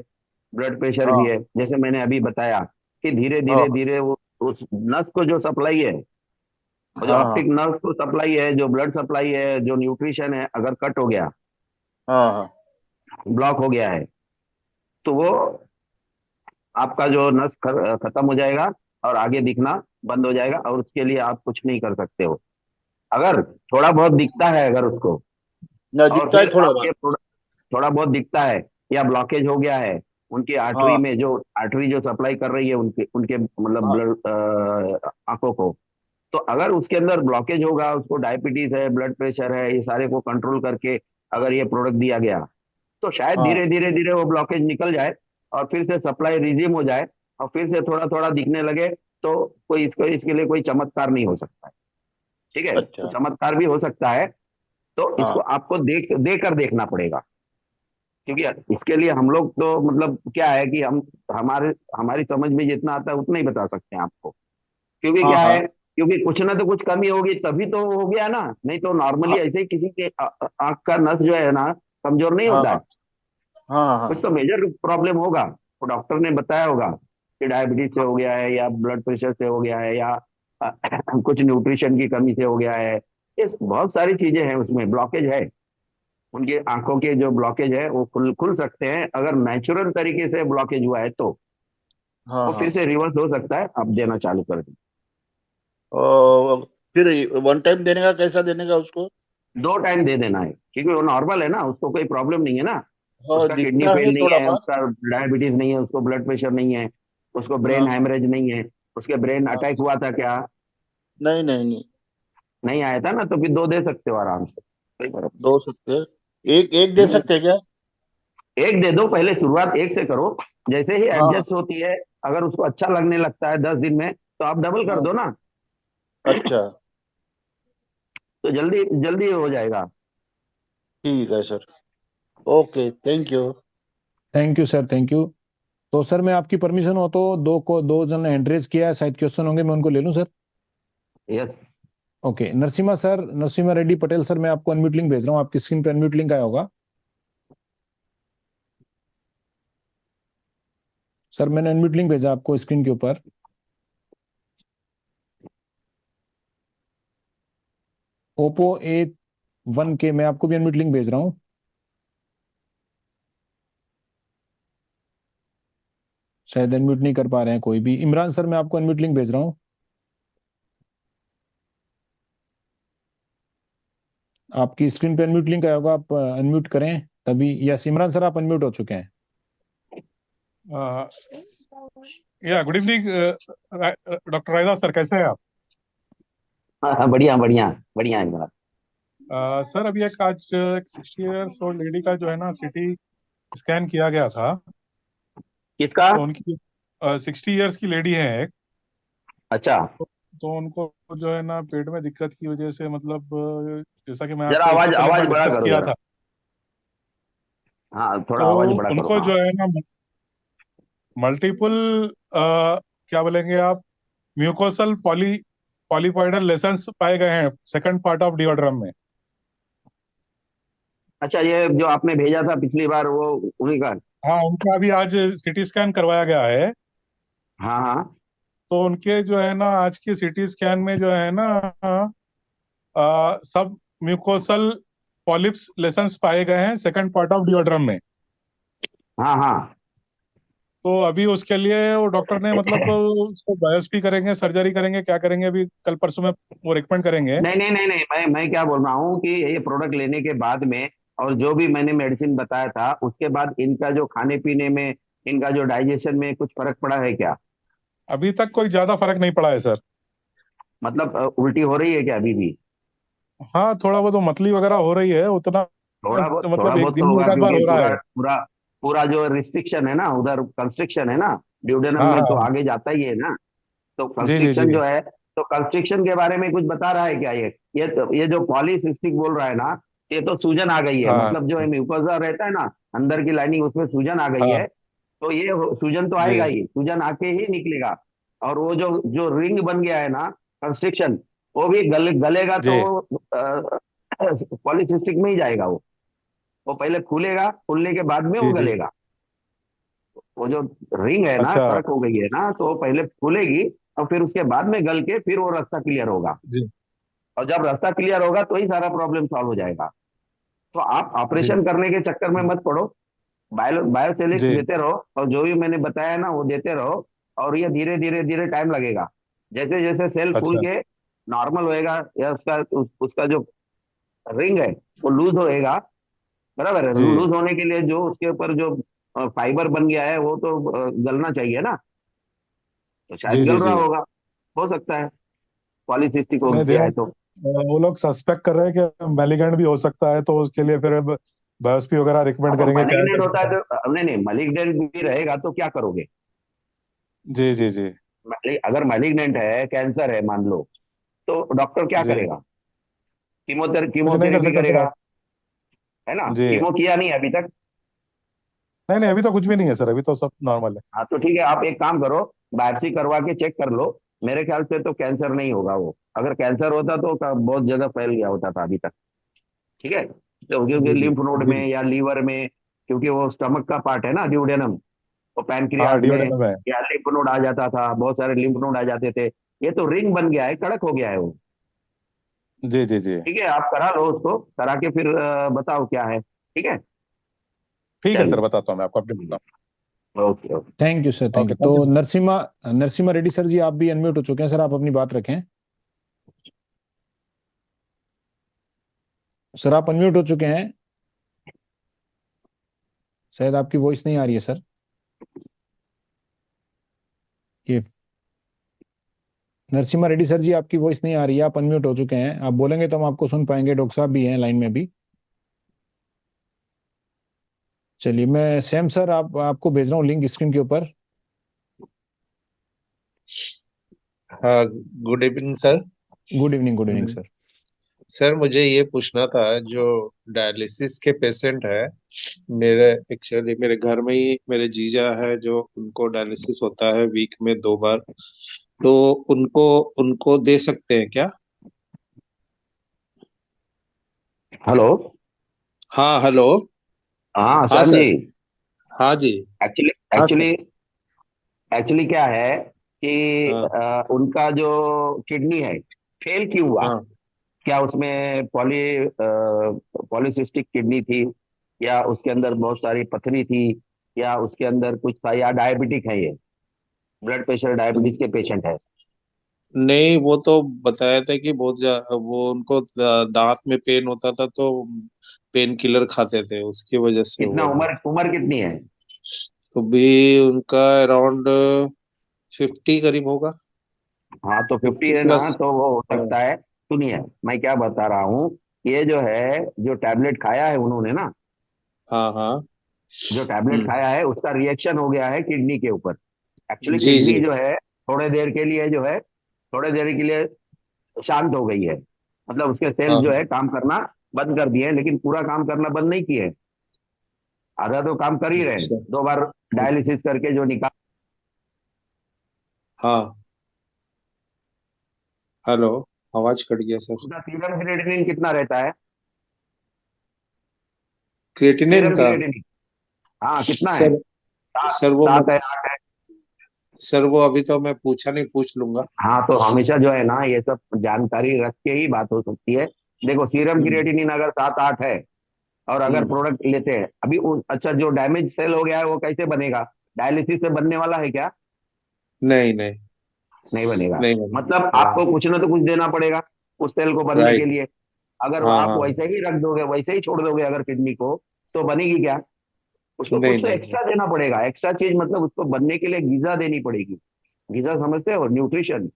S1: ब्लड प्रेशर भी
S3: हाँ
S1: है। जैसे मैंने अभी बताया कि धीरे
S3: हाँ
S1: धीरे धीरे वो उस नस को जो सप्लाई है, और जो
S3: हाँ
S1: ऑप्टिक नर्व को सप्लाई है, जो ब्लड सप्लाई है, जो न्यूट्रिशन है, अगर कट हो गया,
S3: हाँ हाँ
S1: ब्लॉक हो गया है, तो वो आपका जो नस खत्म हो जाएगा, और आगे दिखना बंद हो जाएगा, और उसके लिए आप कुछ नहीं कर सकते हो। अगर थोड़ा बहुत दिखता है अगर उसको,
S3: ना
S1: और
S3: दिखता है
S1: फिर
S3: थोड़ा
S1: आप
S3: बहुत।
S1: ये थोड़ा बहुत दिखता है, या ब्लॉकेज हो गया है उनकी आर्टरी
S3: हाँ
S1: में, जो आर्टरी जो सप्लाई कर रही है उनके उनके मतलब
S3: हाँ
S1: ब्लड आंखों को, तो अगर उसके अंदर ब्लॉकेज होगा, उसको डायबिटीज है, ब्लड प्रेशर है, ये सारे को कंट्रोल करके अगर ये प्रोडक्ट दिया गया, तो शायद
S3: हाँ
S1: धीरे धीरे धीरे वो ब्लॉकेज निकल जाए, और फिर से सप्लाई रिज्यूम हो जाए, और फिर से थोड़ा थोड़ा दिखने लगे। तो कोई इसको इसके लिए कोई चमत्कार नहीं हो सकता है। ठीक है, तो
S3: अच्छा।
S1: चमत्कार भी हो सकता है। तो इसको
S3: हाँ
S1: आपको देकर देखना पड़ेगा। क्योंकि इसके लिए हम लोग तो मतलब क्या है कि हम हमारे हमारी समझ में जितना आता है उतना ही बता सकते हैं आपको। क्योंकि
S3: हाँ
S1: क्या
S3: हाँ
S1: है, क्योंकि कुछ ना तो कुछ कमी होगी तभी तो वो हो गया ना, नहीं तो नॉर्मली
S3: हाँ
S1: ऐसे ही किसी के आंख का नस जो है ना कमजोर नहीं
S3: हाँ
S1: होता है।
S3: हाँ हाँ
S1: कुछ
S3: हाँ
S1: तो मेजर प्रॉब्लम होगा, तो डॉक्टर ने बताया होगा कि डायबिटीज से
S3: हाँ
S1: हो गया है, या ब्लड प्रेशर से हो गया है, या अ, कुछ न्यूट्रिशन की कमी से हो गया है। ये बहुत सारी चीजें हैं, उसमें ब्लॉकेज है। उनकी आंखों के जो ब्लॉकेज है वो खुल खुल सकते हैं, अगर नेचुरल तरीके से ब्लॉकेज हुआ है तो
S3: हाँ
S1: वो फिर
S3: हाँ।
S1: से रिवर्स हो सकता है, आप देना चालू कर दें।
S3: और फिर वन टाइम देने का कैसा देने का उसको?
S1: 2 टाइम दे देना है, क्योंकि वो नॉर्मल है ना, उसको कोई प्रॉब्लम नहीं है ना।
S3: हाँ,
S1: उसका किडनी
S3: दिखता है
S1: फेल नहीं
S3: थोड़ा
S1: है,
S3: बहुत।
S1: उसका डायबिटीज नहीं है, उसको ब्लड प्रेशर नहीं है, उसको
S3: हाँ
S1: ब्रेन
S3: हाँ
S1: हैमरेज नहीं है, उसके ब्रेन
S3: हाँ।
S1: अटैक हुआ था क्या?
S3: नहीं नहीं नहीं।
S1: नहीं आया था ना, तो फिर 2 दे सकते हो आराम से, कोई फर्क
S3: दो सकते हैं। एक एक दे
S1: नहीं।
S3: सकते हैं क्या?
S1: एक दे दो, पहले शुरुआत एक से करो। जैसे ही
S3: हाँ
S1: एडजस्ट होती है, अगर उसको अच्छा लगने लगता है 10 दिन में, तो आप डबल कर
S3: हाँ।
S1: दो ना।
S3: अच्छा।
S1: तो जल्दी जल्दी हो जाएगा।
S3: ठीक है sir. Okay, thank you.
S2: Thank you sir, thank you. तो सर मैं आपकी परमिशन हो तो दो जन हैंड रेज किया है, शायद क्वेश्चन होंगे, मैं उनको ले लूं sir.
S1: Yes.
S2: Okay, Narasimha sir, Narasimha Reddy Patel sir, मैं आपको अनम्यूट लिंक भेज रहा हूँ, आपकी स्क्रीन पे अनम्यूट लिंक आया होगा। सर मैंने अनम्यूट लिंक भेजा आपको स्क्रीन के ऊपर। ओप्पो A1 के मैं आपको भी अनम्यूट लिंक भेज रहा हूँ। शायद अनम्यूट नहीं कर पा रहे हैं कोई भी। इमरान सर मैं आपको अनम्यूट लिंक भेज रहा हूँ, आपकी स्क्रीन पे अनम्यूट लिंक आया होगा, आप अनम्यूट करें तभी। यस, इमरान सर आप अनम्यूट हो चुके हैं।
S4: या गुड इवनिंग डॉक्टर राइजा सर, कैसे हैं आप?
S1: हाँ हाँ, बढ़िया बढ़िया बढ़िया है जनाब।
S4: सर अभी एक 60 इयर्स ओल्ड लेडी का जो है ना सीटी स्कैन किया गया था।
S1: किसका?
S4: तो उनकी 60 इयर्स की लेडी है एक।
S1: अच्छा,
S4: तो उनको जो है ना पेट में दिक्कत की वजह से मतलब जैसा कि मैं
S1: जरा
S4: आपसे इससे
S1: आवाज
S4: पहले
S1: आवाज
S4: मैं
S1: बड़ा
S4: डिस्कस
S1: करो
S4: किया
S1: जरा।
S4: था।
S1: हाँ, थोड़ा
S4: तो
S1: आवाज बड़ा करो,
S4: उनको
S1: हाँ।
S4: जो है ना मल्टीपल क्या बोलेंगे आप, म्यूकोसल पॉलीपॉइडल लेशंस पाए गए हैं सेकंड पार्ट ऑफ डियोड्रम में।
S1: अच्छा, ये जो आपने भेजा था पिछली बार, वो उन्हीं का?
S4: हाँ, उनका अभी आज सीटी स्कैन करवाया गया है।
S1: हाँ हाँ।
S4: तो उनके जो है ना आज की सीटी स्कैन में जो है ना सब म्यूकोसल पॉलिप्स लेशंस पाए गए हैं सेकंड पार्ट ऑफ डियोड्रम में।
S1: हाँ हाँ।
S4: तो अभी उसके लिए वो डॉक्टर ने मतलब उसको बायोप्सी करेंगे, सर्जरी करेंगे, क्या करेंगे अभी कल परसों में वो रिकमेंड करेंगे।
S1: नहीं नहीं नहीं नहीं, मैं क्या बोल रहा हूँ कि ये प्रोडक्ट लेने के बाद में, और जो भी मैंने मेडिसिन बताया था उसके बाद, इनका जो खाने पीने में, इनका जो डाइजेशन में कुछ फर्क पड़ा है क्या?
S4: अभी तक कोई ज्यादा फर्क नहीं पड़ा है सर।
S1: मतलब उल्टी हो रही है क्या अभी भी?
S4: हाँ, थोड़ा बहुत वो मतली वगैरह हो रही है उतना,
S1: थोड़ा
S4: मतलब एक
S1: बहुत
S4: दिन
S1: तो
S4: में
S1: होगा,
S4: एक आध बार
S1: क्योंकि
S4: हो रहा
S1: पूरा
S4: है।
S1: पूरा पूरा जो रिस्ट्रिक्शन है ना उधर, कंस्ट्रिक्शन है ना, ड्यूडेनम
S4: हाँ
S1: में तो
S4: हाँ
S1: आगे जाता ही है ना। तो
S4: जी जी जी
S1: कंस्ट्रिक्शन जो है, तो कंस्ट्रिक्शन के बारे में कुछ बता रहा है क्या ये जो पॉलीसिस्टिक बोल रहा है ना, ये तो सूजन आ गई है,
S4: हाँ
S1: मतलब जो है म्यूकोसा रहता है ना अंदर की लाइनिंग, उसमें सूजन आ गई है।
S4: हाँ
S1: तो ये सूजन तो आएगा
S4: जी
S1: ही, सूजन आके ही निकलेगा। और वो जो जो रिंग बन गया है ना, कंस्ट्रिक्शन, वो भी गलेगा
S4: जी
S1: तो पॉलीसिस्टिक में ही जाएगा वो पहले फूलेगा, फूलने के बाद में वो
S4: जी जी
S1: गलेगा। वो जो रिंग है ना,
S4: अच्छा
S1: कर्क हो गई है ना, तो वो पहले फूलेगी और फिर उसके बाद में गल के फिर वो रास्ता क्लियर होगा।
S4: जी
S1: और जब रास्ता क्लियर होगा तो ही सारा प्रॉब्लम सॉल्व हो जाएगा। तो आप
S4: जी
S1: ऑपरेशन करने के चक्कर में मत पड़ो, बायोसेलिक्स
S4: जी
S1: देते रहो, और जो भी मैंने बताया ना वो देते रहो। और ये धीरे धीरे धीरे टाइम लगेगा, जैसे जैसे सेल फूल
S4: अच्छा
S1: के नॉर्मल होएगा, या उसका जो रिंग है वो लूज होएगा। बराबर है,
S4: जी
S1: लूज होने के लिए जो उसके ऊपर जो फाइबर बन गया है वो तो गलना चाहिए ना, तो शायद
S4: जी जी
S1: गल रहा
S4: जी
S1: होगा, हो सकता है पॉलीसिस्टिक हो
S4: नहीं
S1: गया
S4: देखो
S1: है तो।
S4: वो लोग सस्पेक्ट कर रहे हैं कि मैलिगेंट भी हो सकता है, तो उसके लिए फिर अब बायोप्सी वगैरह
S1: हाँ
S4: रिकमेंड
S1: तो
S4: करेंगे क्या
S1: मलिग्नेंट होता है
S4: है।
S1: तो नहीं नहीं, मलिग्नेंट भी रहेगा तो क्या करोगे?
S4: जी जी जी
S1: अगर मलिग्नेंट है, कैंसर है मान लो, तो डॉक्टर क्या
S4: जी
S1: करेगा?
S4: कुछ नहीं कर
S1: कीमोथेरेपी
S4: सकता सर
S1: करेगा,
S4: आप।
S1: है ना?
S4: जी
S1: कीमो किया नहीं अभी तक।
S4: नहीं नहीं, अभी तो कुछ भी नहीं है सर, अभी तो सब नॉर्मल है।
S1: हाँ तो ठीक है, आप एक काम करो, बायोप्सी करवा के चेक कर लो। मेरे ख्याल से तो कैंसर नहीं होगा वो, अगर कैंसर होता तो बहुत जगह फैल गया होता था अभी तक। ठीक है, तो क्योंकि
S4: जी जी
S1: लिम्फ नोड
S4: जी
S1: में या लीवर में, क्योंकि वो स्टमक का पार्ट है ना ड्यूडेनम, तो
S4: हाँ
S1: पैनक्रियाज में
S4: डिओडेनम है।
S1: या लिम्फ नोड आ जाता था, बहुत सारे लिम्फ नोड आ जाते थे। ये तो रिंग बन गया है, कड़क हो गया है वो।
S4: जी जी जी
S1: ठीक है, आप करा लो उसको, करा के फिर बताओ क्या है, ठीक है?
S4: ठीक है सर,
S1: चलिए।
S4: बताता हूँ मैं आपको, अपडेट बताता
S1: okay okay.
S2: Thank you sir,
S4: हूँ।
S2: Thank
S4: okay
S2: you.
S4: थैंक
S2: तो
S4: यू।
S2: नरसिम्हा नरसिम्हा रेड्डी सर जी, आप भी अनम्यूट हो चुके हैं सर, आप अपनी बात रखें। सर आप अनम्यूट हो चुके हैं, शायद आपकी वॉइस नहीं आ रही है सर। ये नरसिम्हा रेड्डी सर जी, आपकी वॉइस नहीं आ रही है, आप अनम्यूट हो चुके हैं, आप बोलेंगे तो हम आपको सुन पाएंगे, डॉक्टर साहब भी हैं लाइन में भी। चलिए, मैं सैम सर आपको भेज रहा हूँ लिंक स्क्रीन के ऊपर।
S5: हाँ, good evening sir.
S2: Good evening, good evening sir.
S5: Sir मुझे ये पूछना था, जो डायलिसिस के पेशेंट है, मेरे एक्चुअली मेरे घर में ही मेरे जीजा है जो उनको डायलिसिस होता है वीक में 2 बार, तो उनको उनको दे सकते हैं क्या?
S1: हेलो।
S5: हाँ हेलो।
S1: हाँ
S5: हाँ
S1: श्याम जी।
S5: सर। हाँ जी।
S1: एक्चुअली
S5: हाँ सर।
S1: एक्चुअली एक्चुअली क्या है कि
S5: हाँ
S1: उनका जो किडनी है, फेल क्यों हुआ?
S5: हाँ।
S1: क्या उसमें पॉलीसिस्टिक किडनी थी, या उसके अंदर बहुत सारी पथरी थी, या उसके अंदर कुछ था, या डायबिटिक है ये, ब्लड प्रेशर डायबिटीज के पेशेंट है?
S5: नहीं, वो तो बताया था कि वो उनको दांत में पेन होता था, तो पेन किलर खाते थे, उसकी वजह से
S1: कितना
S5: हुआ था।
S1: उम्र उम्र कितनी है?
S5: तो भी उनका अराउंड 50 करीब होगा।
S1: हाँ तो 50
S5: 50
S1: है ना,
S5: प्लस।
S1: तो वो हो
S5: हाँ
S1: सकता है। सुनिए, मैं क्या बता रहा हूँ, ये जो है, जो टैबलेट खाया है उन्होंने ना,
S5: हाँ हाँ।
S1: जो टैबलेट
S5: हम्म।
S1: खाया है उसका रिएक्शन हो गया है किडनी के ऊपर। एक्चुअली
S5: जी जी।
S1: किडनी जो है, थोड़े देर के लिए जो है, थोड़े देर के लिए शांत हो गई है, मतलब उसके सेल्स
S5: हाँ
S1: जो
S5: हाँ।
S1: है काम करना बंद कर दिए हैं, लेकिन पूरा काम करना बंद नहीं किए हैं। आधा तो काम कर ही रहे हैं,
S5: अच्छा
S1: 2 बार
S5: अच्छा।
S1: डायलिसिस करके जो निकाल।
S5: हाँ हेलो, आवाज कट गया सर।
S1: उनका सीरम क्रिएटिनिन कितना रहता है?
S5: क्रिएटिनिन
S1: सीरम
S5: का।
S1: क्रिएटिनिन, हाँ कितना है?
S5: सर
S1: सात
S5: सर वो
S1: सात
S5: मत
S1: है, 8 है?
S5: सर वो अभी तो मैं पूछा नहीं, पूछ लूंगा।
S1: हाँ तो हमेशा जो है ना, ये सब जानकारी रख के ही बात हो सकती है। देखो, सीरम
S5: हम्म
S1: क्रिएटिनिन अगर 7 8 है, और अगर
S5: हम्म।
S1: प्रोडक्ट लेते हैं अभी अच्छा, जो डैमेज सेल हो गया है वो कैसे बनेगा? डायलिसिस से बनने वाला है क्या?
S5: नहीं नहीं।
S1: नहीं बनेगा।
S5: नहीं
S1: मतलब
S5: बने।
S1: आपको कुछ ना तो कुछ देना पड़ेगा उस सेल को बनने के
S5: राइट।
S1: लिए। अगर
S5: हाँ
S1: आप
S5: हाँ।
S1: वैसे ही रख दोगे, वैसे ही छोड़ दोगे अगर किडनी को, तो बनेगी क्या? उसको
S5: नहीं
S1: कुछ तो
S5: नहीं नहीं।
S1: एक्स्ट्रा देना पड़ेगा, एक्स्ट्रा चीज, मतलब उसको बनने के लिए गीजा देनी पड़ेगी। गीजा समझते हो? न्यूट्रिशन।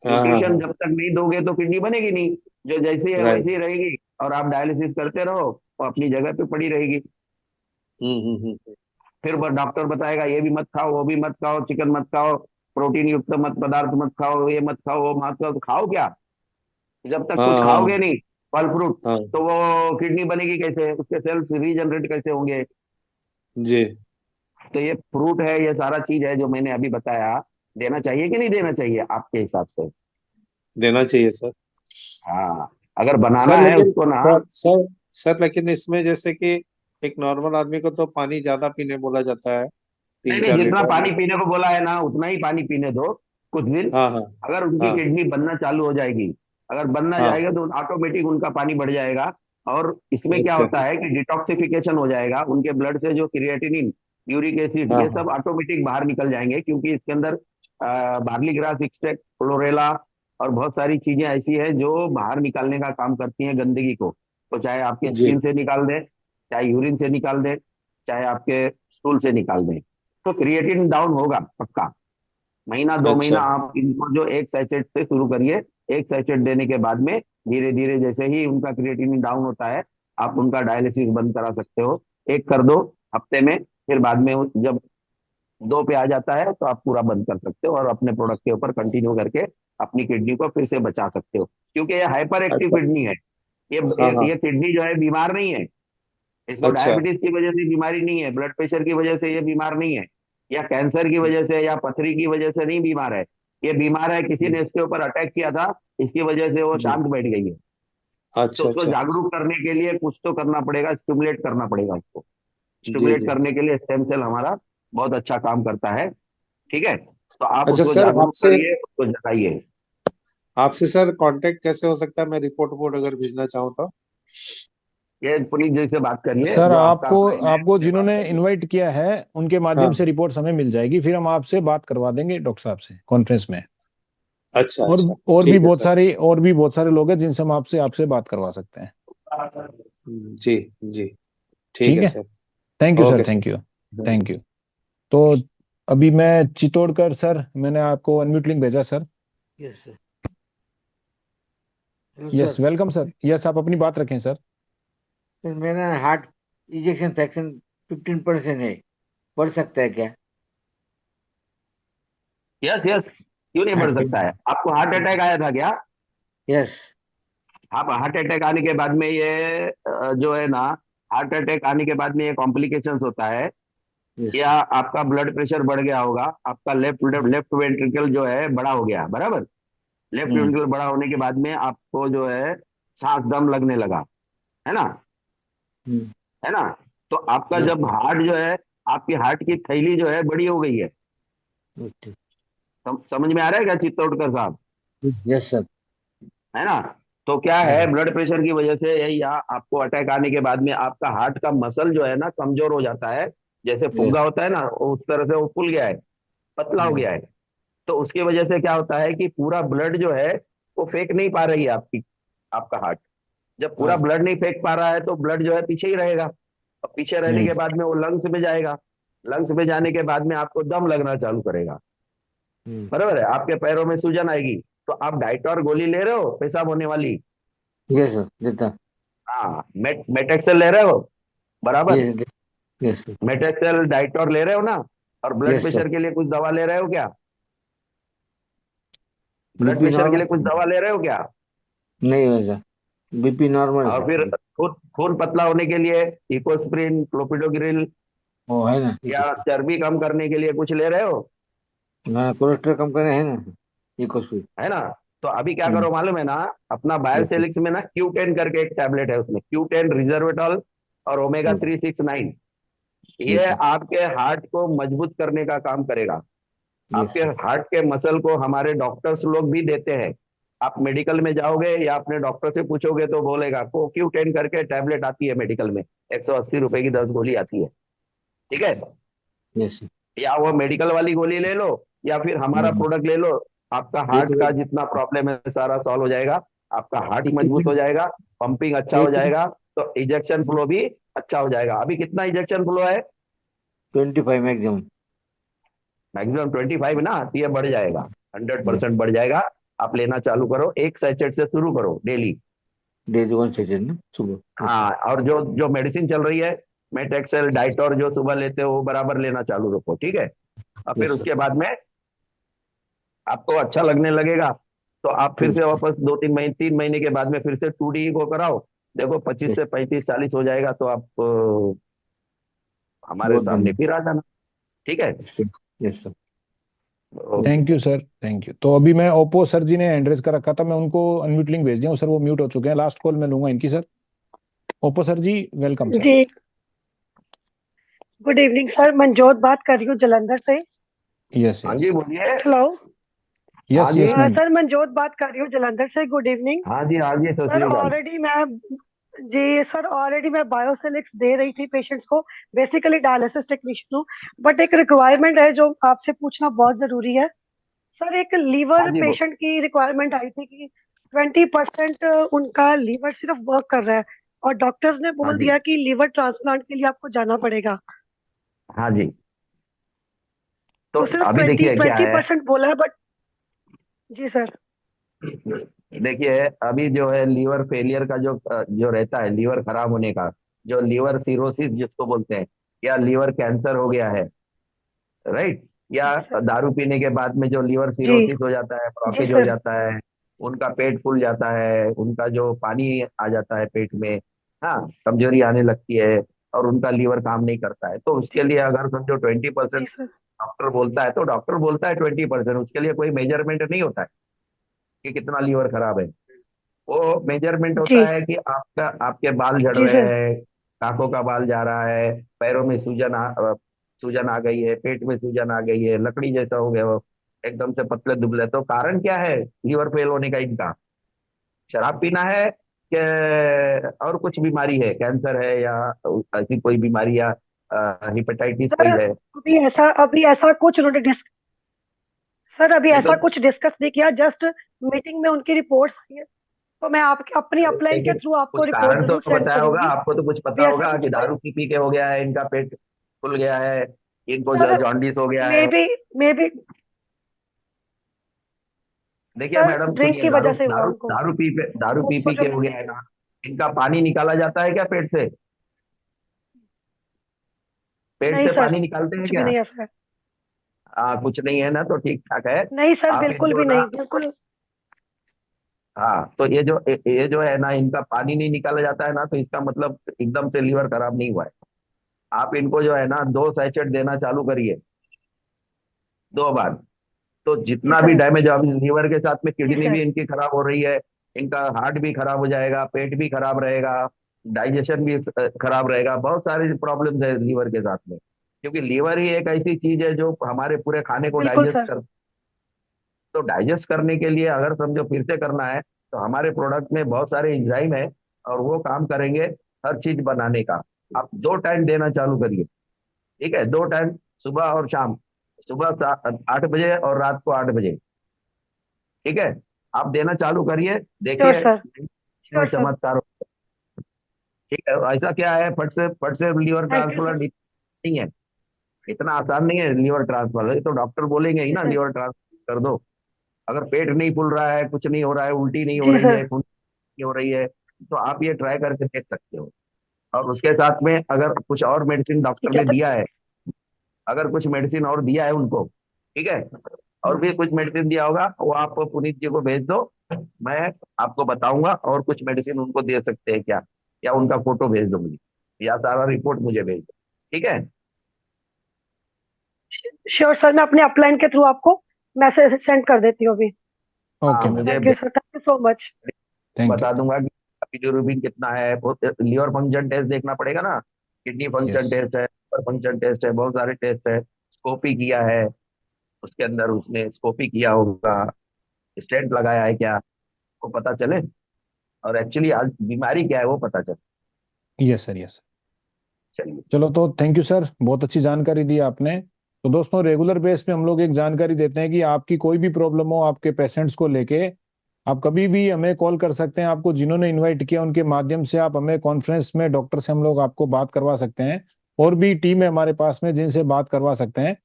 S5: हाँ हाँ
S1: न्यूट्रिशन
S5: हाँ।
S1: जब तक नहीं दोगे तो किडनी बनेगी नहीं, जो जैसी है वैसी
S5: राइट।
S1: ही रहेगी। और आप डायलिसिस करते रहो, वो अपनी जगह पे पड़ी रहेगी।
S5: हम्म।
S1: फिर डॉक्टर बताएगा ये भी मत खाओ, वो भी मत खाओ, चिकन मत खाओ, प्रोटीन युक्त मत पदार्थ मत खाओ, ये मत खाओ, वो मत खाओ। तो खाओ क्या? जब तक कुछ
S5: हाँ
S1: खाओगे
S5: हाँ
S1: नहीं फल फ्रूट,
S5: हाँ
S1: तो वो किडनी बनेगी कैसे, उसके सेल्स रीजनरेट कैसे होंगे?
S5: जी।
S1: तो ये फ्रूट है, ये सारा चीज है जो मैंने अभी बताया, देना चाहिए कि नहीं देना चाहिए आपके हिसाब से?
S5: देना चाहिए सर।
S1: हाँ, अगर बनाना
S5: सर
S1: है
S5: लेकिन
S1: उसको ना।
S5: सर लेकिन इसमें जैसे कि एक नॉर्मल आदमी को तो पानी ज्यादा पीने बोला जाता है,
S1: नहीं
S5: तीन
S1: नहीं,
S5: चार
S1: जितना
S5: लीटर
S1: पानी पीने को बोला है ना उतना ही पानी पीने दो कुछ दिन।
S5: हाँ हाँ
S1: अगर उनकी
S5: हाँ
S1: किडनी बनना चालू हो जाएगी, अगर बनना
S5: हाँ।
S1: जाएगा तो ऑटोमेटिक उनका पानी बढ़ जाएगा। और इसमें क्या
S5: अच्छा।
S1: होता है कि डिटॉक्सिफिकेशन हो जाएगा, उनके ब्लड से जो क्रिएटिनिन, यूरिक एसिड,
S5: हाँ
S1: ये
S5: हाँ
S1: सब ऑटोमेटिक बाहर निकल जाएंगे, क्योंकि इसके अंदर बार्ली ग्रास एक्सट्रैक्ट, क्लोरेला और बहुत सारी चीजें ऐसी है जो बाहर निकालने का काम करती हैं गंदगी को। तो चाहे आपके
S5: जी।
S1: स्किन से निकाल दे, चाहे यूरिन से निकाल दे, चाहे आपके स्टूल से निकाल दें, तो क्रिएटिन डाउन होगा पक्का। महीना दो
S5: अच्छा।
S1: महीना आप इनको जो एक सैचेट से शुरू करिए। एक सैचेट देने के बाद में धीरे धीरे जैसे ही उनका क्रिएटिनिन डाउन होता है, आप उनका डायलिसिस बंद करा सकते हो। एक कर दो हफ्ते में, फिर बाद में जब दो पे आ जाता है तो आप पूरा बंद कर सकते हो और अपने प्रोडक्ट के ऊपर कंटिन्यू करके अपनी किडनी को फिर से बचा सकते हो, क्योंकि ये हाइपर एक्टिव
S5: अच्छा।
S1: किडनी है। ये
S5: हाँ हाँ।
S1: ये किडनी जो है बीमार नहीं है। इसको
S5: अच्छा।
S1: डायबिटीज की वजह से बीमारी नहीं है, ब्लड प्रेशर की वजह से ये बीमार नहीं है, या कैंसर की वजह से या पथरी की वजह से नहीं बीमार है। ये बीमार है, किसी
S5: जी
S1: ने इसके ऊपर अटैक किया था, इसकी वजह से वो
S5: जी।
S1: शांत बैठ गई है। तो
S5: अच्छा
S1: उसको
S5: अच्छा।
S1: जागरूक करने के लिए कुछ तो करना पड़ेगा, स्टिमुलेट करना पड़ेगा उसको।
S5: जी
S1: स्टिमुलेट
S5: जी।
S1: करने के लिए स्टेम सेल हमारा बहुत अच्छा काम करता है। ठीक है, तो आप
S5: अच्छा
S1: उसको
S5: सर,
S1: जागरूक
S5: आपसे
S1: करिए, उसको जगाइए।
S5: आपसे सर कांटेक्ट कैसे हो सकता है, मैं रिपोर्ट वोट अगर भेजना चाहूँ तो?
S1: ये पुनीत जी से बात करिए,
S2: सर
S1: जो आपका
S2: आपको
S1: फ्रेंड है
S2: आपको
S1: उससे बात
S2: जिन्होंने
S1: करिए।
S2: इनवाइट किया है उनके माध्यम
S5: हाँ।
S2: से रिपोर्ट्स हमें मिल जाएगी, फिर हम आपसे बात करवा देंगे डॉक्टर साहब से कॉन्फ्रेंस में।
S5: अच्छा
S2: और
S5: अच्छा।
S2: और भी
S5: ठीक है
S2: बहुत
S5: सर।
S2: सारे और भी बहुत सारे लोग हैं जिनसे हम आपसे आपसे बात करवा सकते हैं।
S5: जी जी। ठीक
S2: ठीक
S5: है
S2: है।
S5: Sir.
S2: Thank you sir,
S5: okay
S2: thank
S5: sir.
S2: You. Thank you. तो अभी मैं चित्तौड़गढ़ सर, मैंने आपको अनम्यूट लिंक भेजा sir.
S6: Yes sir. Hello
S2: yes,
S6: sir.
S2: Welcome sir. Yes, आप अपनी बात रखें सर।
S6: सर मेरा हार्ट इजेक्शन फ्रैक्शन 15% है, बढ़ सकता है क्या?
S1: यस यस, क्यों नहीं बढ़ सकता है? आपको हार्ट अटैक आया था क्या?
S6: यस।
S1: आप हार्ट अटैक आने के बाद में ये जो है ना, हार्ट अटैक आने के बाद में ये कॉम्प्लिकेशंस होता है,
S6: यस।
S1: या आपका ब्लड प्रेशर बढ़ गया होगा, आपका लेफ्ट लेफ्ट वेंट्रिकल जो है बड़ा हो गया, बराबर। लेफ्ट
S6: हम्म
S1: वेंट्रिकल बड़ा होने के बाद में आपको जो है सांस दम लगने लगा, है ना?
S6: हम्म।
S1: है ना? तो आपका
S6: यस
S1: जब
S6: सर।
S1: हार्ट जो है, आपकी हार्ट की थैली जो है बड़ी हो गई है।
S6: ओके।
S1: समझ में आ रहा है क्या चित्तौड़कर साहब?
S6: Yes sir.
S1: है ना? तो क्या है,
S6: हाँ।
S1: ब्लड प्रेशर की वजह से या आपको अटैक आने के बाद में आपका हार्ट का मसल जो है ना कमजोर हो जाता है। जैसे
S6: यस।
S1: फुग्गा होता है ना, उस तरह से वो फूल गया है, पतला हो
S6: हम्म
S1: गया है। तो उसकी वजह से क्या होता है कि पूरा ब्लड जो है वो फेंक नहीं पा रही है आपकी, आपका हार्ट। जब पूरा
S6: हाँ।
S1: ब्लड नहीं फेंक पा रहा है तो ब्लड जो है पीछे ही रहेगा, और पीछे रहने
S6: हम्म
S1: के बाद में वो लंग्स में जाएगा। लंग्स में जाने के बाद में आपको दम लगना चालू करेगा,
S6: हम्म।
S1: बराबर है, आपके पैरों में सूजन आएगी। तो आप डाइटोर गोली ले रहे हो पेशाब होने वाली?
S6: यस सर, देता।
S1: हाँ, मेटेक्सेल ले रहे हो, बराबर।
S6: यस। Yes sir.
S1: मेटेक्सेल डाइटोर ले रहे हो ना? और ब्लड
S6: यस सर।
S1: प्रेशर के लिए कुछ दवा ले रहे हो क्या? ब्लड
S6: बीपी
S1: प्रेशर के लिए कुछ
S6: नॉर्मल
S1: दवा ले रहे हो क्या?
S6: नहीं है सर, बीपी नॉर्मल है
S1: और फिर
S6: सर।
S1: खून खून पतला होने के लिए इकोस्प्रिन, क्लोपिडोग्रिल,
S6: वो है ना, ये
S1: या
S6: सब।
S1: चर्बी कम करने के लिए कुछ ले रहे हो?
S6: हाँ, कोलेस्ट्रॉल कम करना है ना, इकोस्प्रिन।
S1: है ना? तो अभी क्या
S6: हम्म।
S1: करो मालूम है ना, अपना
S6: यस सर।
S1: बायोसेलिक्स में ना Q10 करके एक टैबलेट है, उसमें Q10 रिजर्वेटॉल और ओमेगा
S6: यस।
S1: 369, ये
S6: यस सर।
S1: आपके हार्ट को मजबूत करने का काम करेगा।
S6: यस
S1: आपके
S6: सर।
S1: हार्ट के मसल को हमारे डॉक्टर्स लोग भी देते हैं। आप मेडिकल में जाओगे या अपने डॉक्टर से पूछोगे तो बोलेगा, को Q10 करके टैबलेट आती है मेडिकल में, 180 रुपए की 10 गोली आती है। ठीक है?
S6: Yes sir.
S1: या वो मेडिकल वाली गोली ले लो, या फिर हमारा
S6: हम्म।
S1: प्रोडक्ट ले लो। आपका
S6: एक
S1: हार्ट का जितना प्रॉब्लम है सारा सॉल्व हो जाएगा, आपका हार्ट
S6: एक
S1: मजबूत हो जाएगा, पंपिंग अच्छा हो
S6: एक
S1: जाएगा, तो इजेक्शन फ्लो भी अच्छा हो जाएगा। अभी कितना इजेक्शन फ्लो है?
S6: 25 मैक्सिमम।
S1: मैक्सिमम 25 ना, तो ये बढ़ जाएगा, हंड्रेड
S6: यस।
S1: परसेंट बढ़ जाएगा। आप लेना चालू करो, एक सैचेट से शुरू करो डेली।
S6: डेली 1 सेशन ना, सुबह। ओके।
S1: हाँ, और जो जो मेडिसिन चल रही है मेटेक्सेल डाइटोर जो सुबह लेते हो वो बराबर लेना चालू रखो, ठीक है। और फिर
S2: यस सर।
S1: उसके बाद में आपको अच्छा लगने लगेगा तो आप फिर से वापस 2-3 महीने 3 महीने के बाद में फिर से 2D को कराओ। देखो 25 से 35 40 हो जाएगा तो आप हमारे
S6: बहुत
S1: सामने
S6: धन्यवाद।
S1: फिर आ जाना, ठीक है।
S6: Yes sir.
S1: तो
S2: thank you sir, thank you. तो अभी मैं ओप्पो सर जी ने एड्रेस कर रखा था, मैं उनको अनम्यूट लिंक भेज दिया हूँ सर, वो म्यूट हो चुके हैं। लास्ट कॉल मैं लूंगा इनकी सर। ओप्पो सर जी वेलकम सर।
S7: जी, गुड इवनिंग सर। मनजोत बात कर रही हूँ जलंधर से।
S2: यस
S1: हाँ
S2: यस
S1: जी बोलिए।
S7: हेलो।
S1: हाँ
S2: यस
S1: जी।
S2: Yes ma'am.
S7: सर मनजोत बात कर रही हूँ जलंधर से। गुड इवनिंग
S1: हाँ जी, हाँ जी, सत
S7: सर।
S1: श्री अकाल।
S7: ऑलरेडी मैं बायोसिलिक्स दे रही थी पेशेंट्स को। बेसिकली डायलिसिस टेक्नीशियन हूँ, बट एक रिक्वायरमेंट है जो आपसे पूछना बहुत जरूरी है। सर एक
S1: हाँ
S7: लीवर
S1: जी
S7: पेशेंट की रिक्वायरमेंट आई थी कि 20% उनका लीवर सिर्फ वर्क कर रहा है, और डॉक्टर्स ने
S1: हाँ
S7: बोल
S1: जी।
S7: दिया कि लीवर ट्रांसप्लांट के लिए आपको जाना पड़ेगा।
S1: हाँ जी। तो
S7: तो सिर्फ
S1: अभी
S7: ट्वेंटी
S1: देखिए क्या
S7: ट्वेंटी
S1: है।
S7: परसेंट बोला है, बट जी सर।
S1: देखिए अभी जो है लीवर फेलियर का जो रहता है, लीवर खराब होने का, जो लीवर सिरोसिस जिसको बोलते हैं, या लीवर कैंसर हो गया है, राइट, या
S7: जी सर।
S1: दारू पीने के बाद में जो लीवर
S7: जी।
S1: सिरोसिस हो जाता है,
S7: जी
S1: ब्लॉकेज हो
S7: सर।
S1: जाता है, उनका पेट फूल जाता है, उनका जो पानी आ जाता है पेट में, हाँ, कमजोरी आने लगती है और उनका लीवर काम नहीं करता है, तो उसके
S7: जी।
S1: लिए अगर समझो ट्वेंटी
S7: जी
S1: परसेंट
S7: सर।
S1: डॉक्टर बोलता है तो डॉक्टर बोलता है 20%, उसके लिए कोई मेजरमेंट नहीं होता है कि कितना लीवर खराब है। वो मेजरमेंट
S7: जी।
S1: होता है कि आपका आपके बाल झड़
S7: जी
S1: रहे
S7: सर।
S1: हैं, आंखों का बाल जा रहा है, पैरों में सूजन आ गई है, पेट में सूजन आ गई है, लकड़ी जैसा हो गया हो, एकदम से पतले दुबले, तो कारण क्या है लीवर फेल होने का इनका? शराब पीना है कि और कुछ बीमारी है, कैंसर है या ऐसी कोई बीमारी, या हिपेटाइटिस
S7: सर
S1: कोई है?
S7: अभी ऐसा कुछ उन्होंने सर अभी
S1: नहीं तो
S7: ऐसा कुछ डिस्कस नहीं किया। जस्ट मीटिंग में उनकी रिपोर्ट्स आई है, तो मैं आपकी अपनी अपलाइन के
S1: लेकिन
S7: थ्रू आपको
S1: कुछ
S7: रिपोर्ट
S1: कारण तो
S7: जरूर सेंड
S1: बताया होगा,
S7: करूंगी।
S1: आपको तो कुछ पता
S7: अभी ऐसा
S1: होगा
S7: कुछ
S1: कि
S7: कोई
S1: दारू पी के हो गया है इनका पेट फूल गया है, इनको जो
S7: सर,
S1: जॉन्डिस हो गया
S7: मे
S1: है।
S7: बी मे बी
S1: देखिए
S7: सर
S1: मैडम
S7: ड्रिंक
S1: सुनिए,
S7: की
S1: दारू
S7: वजह से हुआ
S1: दारू
S7: उनको।
S1: दारू पी के हो
S7: होप्सफुली।
S1: गया है ना, इनका पानी निकाला जाता है क्या पेट से? पेट
S7: नहीं
S1: से
S7: सर,
S1: पानी निकालते हैं
S7: कुछ भी
S1: क्या?
S7: नहीं है सर।
S1: कुछ नहीं है ना, तो ठीक ठाक है।
S7: नहीं सर,
S1: आप
S7: बिल्कुल
S1: इनको
S7: भी
S1: ना,
S7: नहीं, बिल्कुल।
S1: हाँ, तो ये जो है ना, इनका पानी नहीं निकाला जाता है ना, तो इसका मतलब एकदम से लीवर खराब नहीं हुआ है। आप इनको जो है ना 2 सैचेट देना चालू करिए, 2 बार। तो
S7: जी
S1: जितना भी
S7: सर।
S1: डैमेज, अभी लीवर के साथ में
S7: जी
S1: किडनी भी
S7: सर।
S1: इनकी खराब हो रही है, इनका हार्ट भी खराब हो जाएगा, पेट भी खराब रहेगा, डाइजेशन भी खराब रहेगा, बहुत सारी प्रॉब्लम्स है लीवर के साथ में, क्योंकि लीवर ही एक ऐसी चीज है जो हमारे पूरे खाने को
S7: बिल्कुल
S1: डाइजेस्ट
S7: सर।
S1: कर, तो डाइजेस्ट करने के लिए अगर समझो फिर से करना है तो हमारे प्रोडक्ट में बहुत सारे एंजाइम है और वो काम करेंगे हर चीज बनाने का। आप 2 टाइम देना चालू करिए, ठीक है, 2 टाइम, सुबह और शाम, सुबह 8 बजे और रात को 8 बजे, ठीक है। आप देना चालू करिए,
S7: श्योर
S1: देखिए
S7: सर।
S1: में
S7: श्योर सर।
S1: चमत्कार ठीक है। ऐसा क्या है, फट से liver
S7: thank you sir.
S1: Transplant नहीं है, इतना आसान नहीं है लीवर ट्रांसप्लांट, तो डॉक्टर बोलेंगे ही
S7: जी
S1: ना
S7: सर।
S1: लीवर ट्रांसप्लांट कर दो। अगर पेट नहीं फूल रहा है, कुछ नहीं हो रहा है, उल्टी नहीं हो
S7: जी
S1: रही
S7: सर।
S1: है, खून नहीं हो रही है, तो आप ये ट्राई करके देख सकते हो। और उसके साथ में अगर कुछ और मेडिसिन डॉक्टर
S7: ठीक है
S1: ने
S7: सर।
S1: दिया है, अगर कुछ मेडिसिन और दिया है उनको, ठीक है, और भी कुछ मेडिसिन दिया होगा, वो आप पुनीत जी को भेज दो, मैं आपको बताऊंगा और कुछ मेडिसिन उनको दे सकते हैं क्या, या उनका फोटो भेज दो मुझे, या सारा रिपोर्ट मुझे भेज दो, ठीक है।
S7: श्योर सर, मैं अपने अपलाइन के थ्रू आपको मैसेज सेंड कर देती हूँ अभी।
S2: Okay ma'am.
S1: मुझे
S7: thank you sir, thank you so much.
S2: Thank you.
S1: बता दूंगा कि बिलिरुबिन कितना है, लीवर फंक्शन टेस्ट देखना पड़ेगा ना, किडनी फंक्शन
S2: यस।
S1: टेस्ट है, लिवर फंक्शन टेस्ट है, बहुत सारे टेस्ट है, स्कोपी किया है, उसके अंदर उसने स्कोपी किया होगा, स्टेंट लगाया है क्या, वो पता चले, और एक्चुअली आज बीमारी क्या है वो पता चले।
S2: Yes sir, yes.
S1: चलिए।
S2: चलो तो थैंक यू सर, बहुत अच्छी जानकारी दी आपने। तो दोस्तों रेगुलर बेस पे हम लोग एक जानकारी देते हैं कि आपकी कोई भी प्रॉब्लम हो आपके पेशेंट्स को लेके, आप कभी भी हमें कॉल कर सकते हैं। आपको जिन्होंने इनवाइट किया उनके माध्यम से आप हमें कॉन्फ्रेंस में डॉक्टर से हम लोग आपको बात करवा सकते हैं, और भी टीम है हमारे पास में जिनसे बात करवा सकते हैं।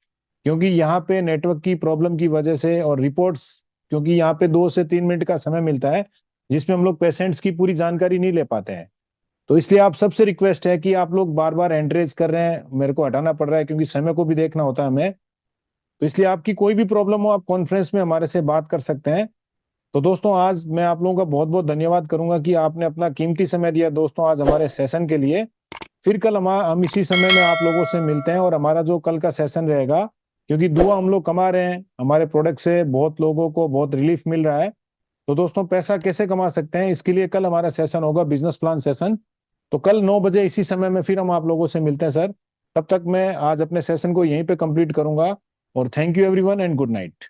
S2: क्योंकि यहाँ पे नेटवर्क की प्रॉब्लम की वजह से और रिपोर्ट्स, क्योंकि यहाँ पे 2 से 3 मिनट का समय मिलता है जिसमें हम लोग पेशेंट्स की पूरी जानकारी नहीं ले पाते हैं, तो इसलिए आप सबसे रिक्वेस्ट है कि आप लोग बार बार एंड्रेज कर रहे हैं, मेरे को हटाना पड़ रहा है क्योंकि समय को भी देखना होता है हमें। तो इसलिए आपकी कोई भी प्रॉब्लम हो आप कॉन्फ्रेंस में हमारे से बात कर सकते हैं। तो दोस्तों आज मैं आप लोगों का बहुत बहुत धन्यवाद करूंगा कि आपने अपना कीमती समय दिया दोस्तों आज हमारे सेशन के लिए। फिर कल हम इसी समय में आप लोगों से मिलते हैं और हमारा जो कल का सेशन रहेगा, क्योंकि दुआ हम लोग कमा रहे हैं, हमारे प्रोडक्ट से बहुत लोगों को बहुत रिलीफ मिल रहा है। तो दोस्तों पैसा कैसे कमा सकते हैं इसके लिए कल हमारा सेशन होगा, बिजनेस प्लान सेशन। तो कल 9 बजे इसी समय में फिर हम आप लोगों से मिलते हैं सर। तब तक मैं आज अपने सेशन को यहीं पे कंप्लीट करूंगा और thank you everyone and good night.